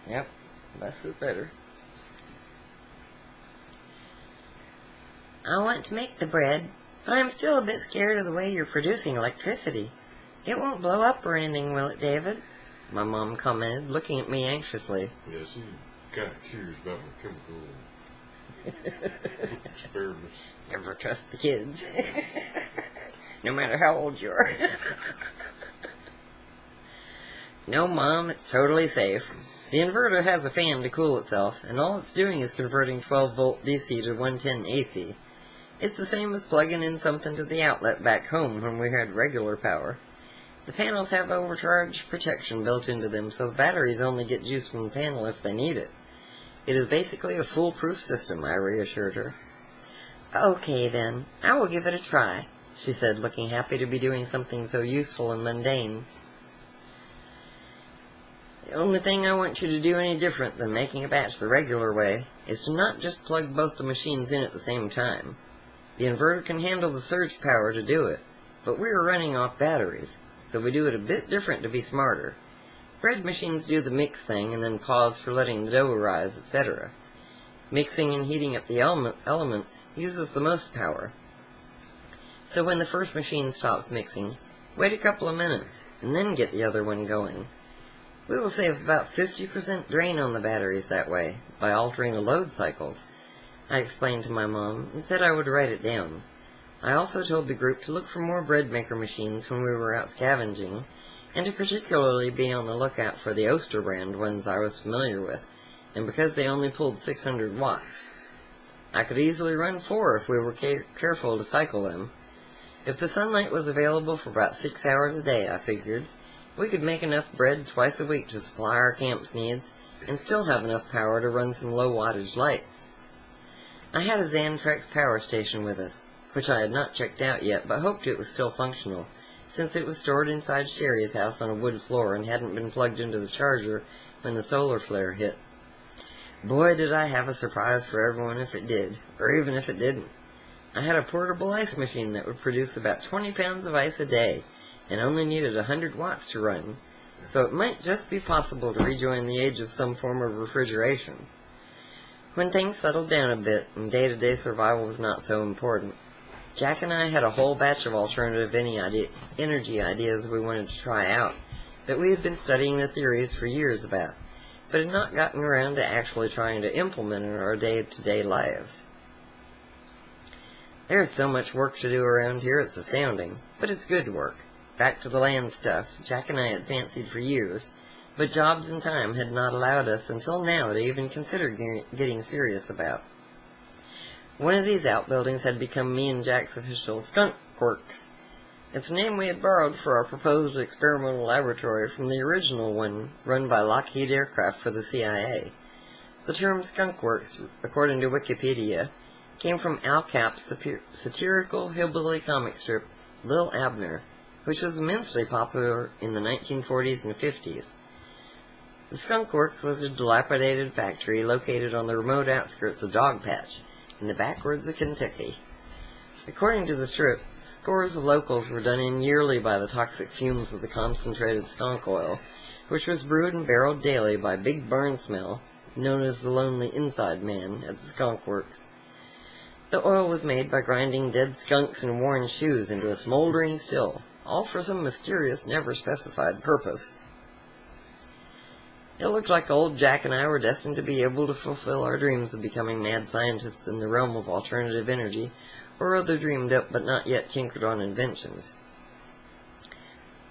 Yep. Less is better. "I want to make the bread, but I'm still a bit scared of the way you're producing electricity. It won't blow up or anything, will it, David?" my mom commented, looking at me anxiously. Yeah, she's kind of curious about my chemical experiments. Never trust the kids. No matter how old you are. "No, Mom, it's totally safe. The inverter has a fan to cool itself, and all it's doing is converting 12-volt DC to 110 AC. It's the same as plugging in something to the outlet back home when we had regular power. The panels have overcharge protection built into them, so the batteries only get juice from the panel if they need it. It is basically a foolproof system," I reassured her. "Okay, then. I will give it a try," she said, looking happy to be doing something so useful and mundane. "The only thing I want you to do any different than making a batch the regular way is to not just plug both the machines in at the same time. The inverter can handle the surge power to do it, but we are running off batteries, so we do it a bit different to be smarter. Bread machines do the mix thing and then pause for letting the dough rise, etc. Mixing and heating up the elements uses the most power. So when the first machine stops mixing, wait a couple of minutes, and then get the other one going. We will save about 50% drain on the batteries that way, by altering the load cycles," I explained to my mom, and said I would write it down. I also told the group to look for more bread maker machines when we were out scavenging, and to particularly be on the lookout for the Oster brand ones I was familiar with, and because they only pulled 600 watts. I could easily run 4 if we were careful to cycle them. If the sunlight was available for about 6 hours a day, I figured, we could make enough bread twice a week to supply our camp's needs, and still have enough power to run some low-wattage lights. I had a Xantrex power station with us, which I had not checked out yet, but hoped it was still functional, since it was stored inside Sherry's house on a wood floor and hadn't been plugged into the charger when the solar flare hit. Boy, did I have a surprise for everyone if it did, or even if it didn't. I had a portable ice machine that would produce about 20 pounds of ice a day, and only needed 100 watts to run, so it might just be possible to rejoin the age of some form of refrigeration. When things settled down a bit, and day-to-day survival was not so important, Jack and I had a whole batch of alternative energy ideas we wanted to try out, that we had been studying the theories for years about, but had not gotten around to actually trying to implement in our day-to-day lives. There's so much work to do around here, it's astounding. But it's good work. Back to the land stuff, Jack and I had fancied for years, but jobs and time had not allowed us until now to even consider getting serious about. One of these outbuildings had become me and Jack's official skunk works. It's a name we had borrowed for our proposed experimental laboratory from the original one run by Lockheed Aircraft for the CIA. The term skunk works, according to Wikipedia, came from Al Cap's satirical hillbilly comic strip Lil Abner, which was immensely popular in the 1940s and 50s. The Skunk Works was a dilapidated factory located on the remote outskirts of Dogpatch, in the backwoods of Kentucky. According to the strip, scores of locals were done in yearly by the toxic fumes of the concentrated skunk oil, which was brewed and barreled daily by Big Barn Smell, known as the Lonely Inside Man, at the Skunk Works. The oil was made by grinding dead skunks and worn shoes into a smoldering still, all for some mysterious, never-specified purpose. It looked like old Jack and I were destined to be able to fulfill our dreams of becoming mad scientists in the realm of alternative energy, or other dreamed up but not yet tinkered on inventions.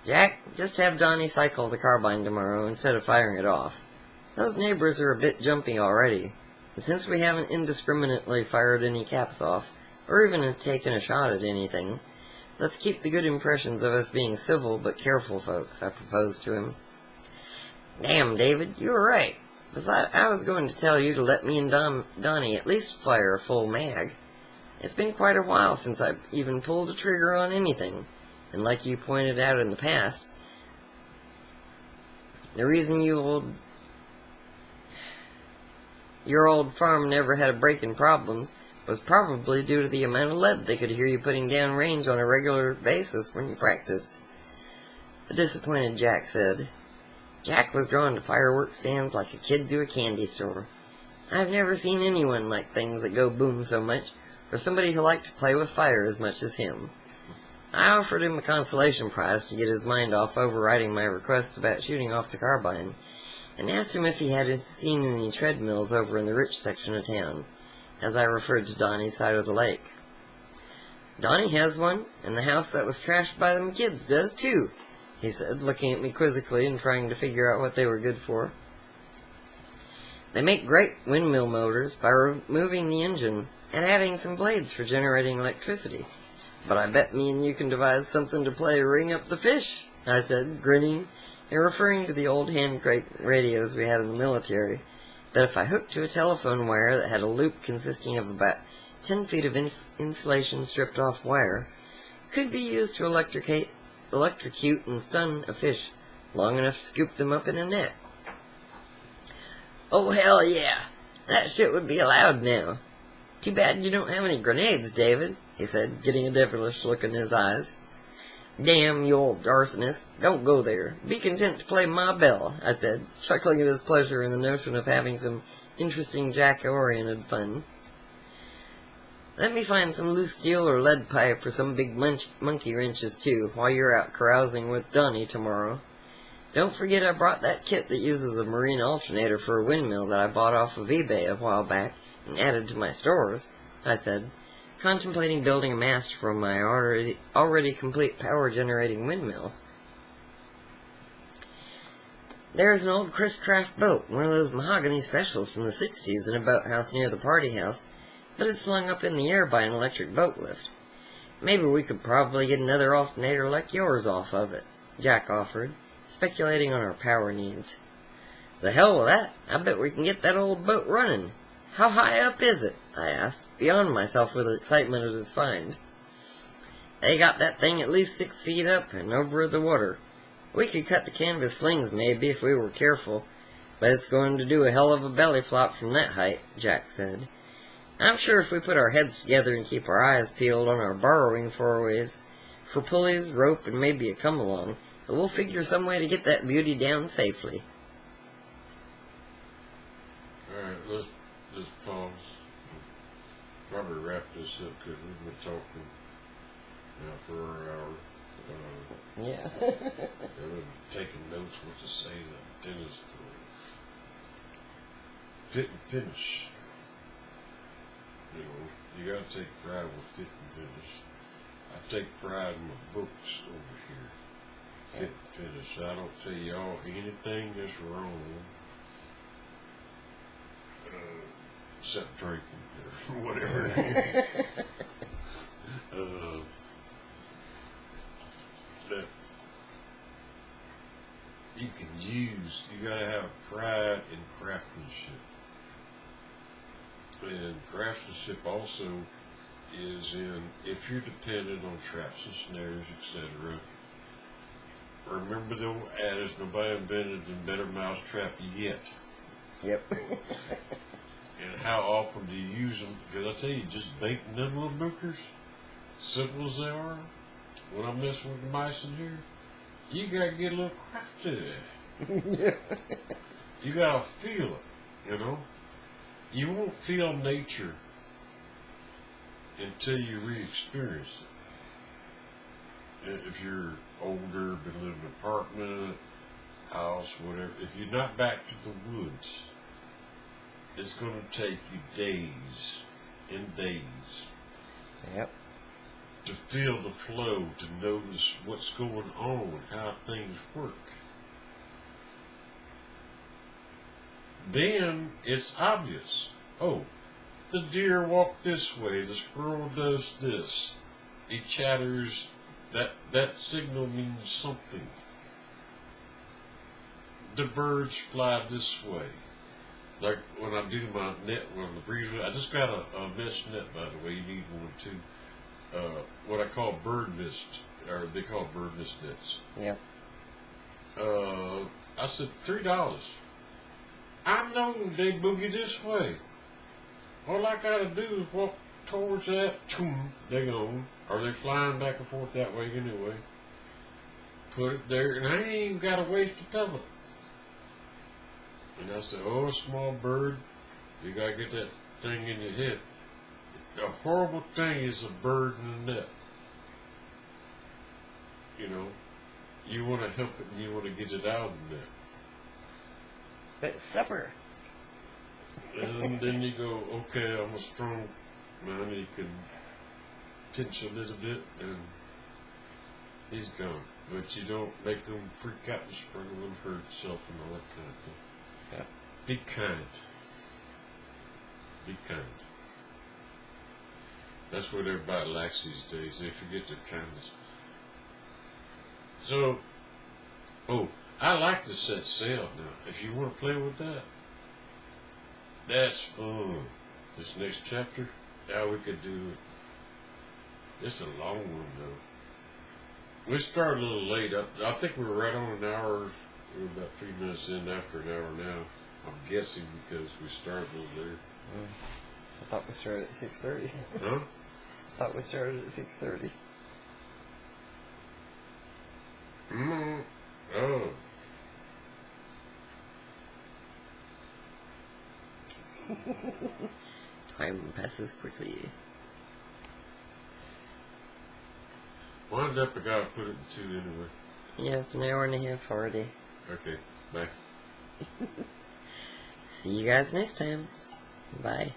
Jack, just have Donnie cycle the carbine tomorrow instead of firing it off. Those neighbors are a bit jumpy already, and since we haven't indiscriminately fired any caps off, or even taken a shot at anything, let's keep the good impressions of us being civil but careful folks, I proposed to him. Damn, David, you were right. Besides, I was going to tell you to let me and Donnie at least fire a full mag. It's been quite a while since I've even pulled a trigger on anything, and like you pointed out in the past, the reason your old farm never had a break in problems was probably due to the amount of lead they could hear you putting down range on a regular basis when you practiced. The disappointed Jack said, Jack was drawn to fireworks stands like a kid to a candy store. I've never seen anyone like things that go boom so much, or somebody who liked to play with fire as much as him. I offered him a consolation prize to get his mind off overriding my requests about shooting off the carbine, and asked him if he had seen any treadmills over in the rich section of town, as I referred to Donnie's side of the lake. Donnie has one, and the house that was trashed by them kids does too, he said, looking at me quizzically and trying to figure out what they were good for. They make great windmill motors by removing the engine and adding some blades for generating electricity. But I bet me and you can devise something to play Ring Up the Fish, I said, grinning, and referring to the old hand crank radios we had in the military, that if I hooked to a telephone wire that had a loop consisting of about 10 feet of insulation stripped off wire, could be used to electrocute and stun a fish long enough to scoop them up in a net. Oh, hell yeah! That shit would be allowed now. Too bad you don't have any grenades, David, he said, getting a devilish look in his eyes. Damn, you old arsonist, don't go there. Be content to play my bell, I said, chuckling at his pleasure in the notion of having some interesting Jack-oriented fun. Let me find some loose steel or lead pipe or some big monkey wrenches, too, while you're out carousing with Donnie tomorrow. Don't forget I brought that kit that uses a marine alternator for a windmill that I bought off of eBay a while back and added to my stores, I said, contemplating building a mast from my already complete power-generating windmill. There's an old Chris Craft boat, one of those mahogany specials from the 60s, in a boathouse near the party house, but it's slung up in the air by an electric boat lift. Maybe we could probably get another alternator like yours off of it, Jack offered, speculating on our power needs. The hell with that. I bet we can get that old boat running. How high up is it? I asked, beyond myself with excitement at his find. They got that thing at least 6 feet up and over the water. We could cut the canvas slings maybe if we were careful, but it's going to do a hell of a belly flop from that height, Jack said. I'm sure if we put our heads together and keep our eyes peeled on our borrowing forays for pulleys, rope, and maybe a come-along, we'll figure some way to get that beauty down safely. Alright, let's pause. Probably wrap this up because we've been talking now for an hour. Yeah. I've been taking notes what to say to Dennis to fit and finish. You know, You gotta take pride with fit and finish. I take pride in my books over here. Fit and finish. I don't tell y'all anything that's wrong. Except drinking or whatever. That you can use. You gotta have pride in craftsmanship. And craftsmanship also is in, if you're dependent on traps and snares, etc. Remember the old adage, nobody invented a better mousetrap yet. Yep. And how often do you use them? Because I tell you, just baiting them little bookers, simple as they are, when I'm messing with the mice in here, you gotta get a little craft to it. You gotta feel it, you know? You won't feel nature until you re-experience it. If you're older, been living in an apartment, house, whatever, if you're not back to the woods, it's going to take you days and days Yep. to feel the flow, to notice what's going on, how things work. Then it's obvious. Oh, the deer walked this way, the squirrel does this. He chatters, that signal means something. The birds fly this way. Like when I do my net, when the breeze, I just got a mesh net, by the way, you need one too. What I call bird mist, or they call bird mist nets. Yep. I said $3. I know they boogie this way. All I gotta do is walk towards that, they gone. Or they flying back and forth that way anyway. Put it there, and I ain't even gotta waste a pebble. And I said, oh, small bird, you gotta get that thing in your head. The horrible thing is a bird in a net. You know, you want to help it and you want to get it out of the net. But it's supper. And then you go, okay, I'm a strong man, you can pinch a little bit and he's gone. But you don't make them freak out and struggle and hurt itself and all that kind of thing. Yeah. Be kind. Be kind. That's what everybody lacks these days. They forget their kindness. So, I like to set sail now. If you want to play with that, that's fun. This next chapter, yeah, we could do it. It's a long one, though. We started a little late. I think we were right on an hour. We're about 3 minutes in after an hour now. I'm guessing because we started a little later. I thought we started at 6:30. Huh? I thought we started at 6:30. Oh. Time passes quickly. Wind up, I gotta put it in 2 anyway. Yeah, it's an hour and a half already. Okay, bye. See you guys next time. Bye.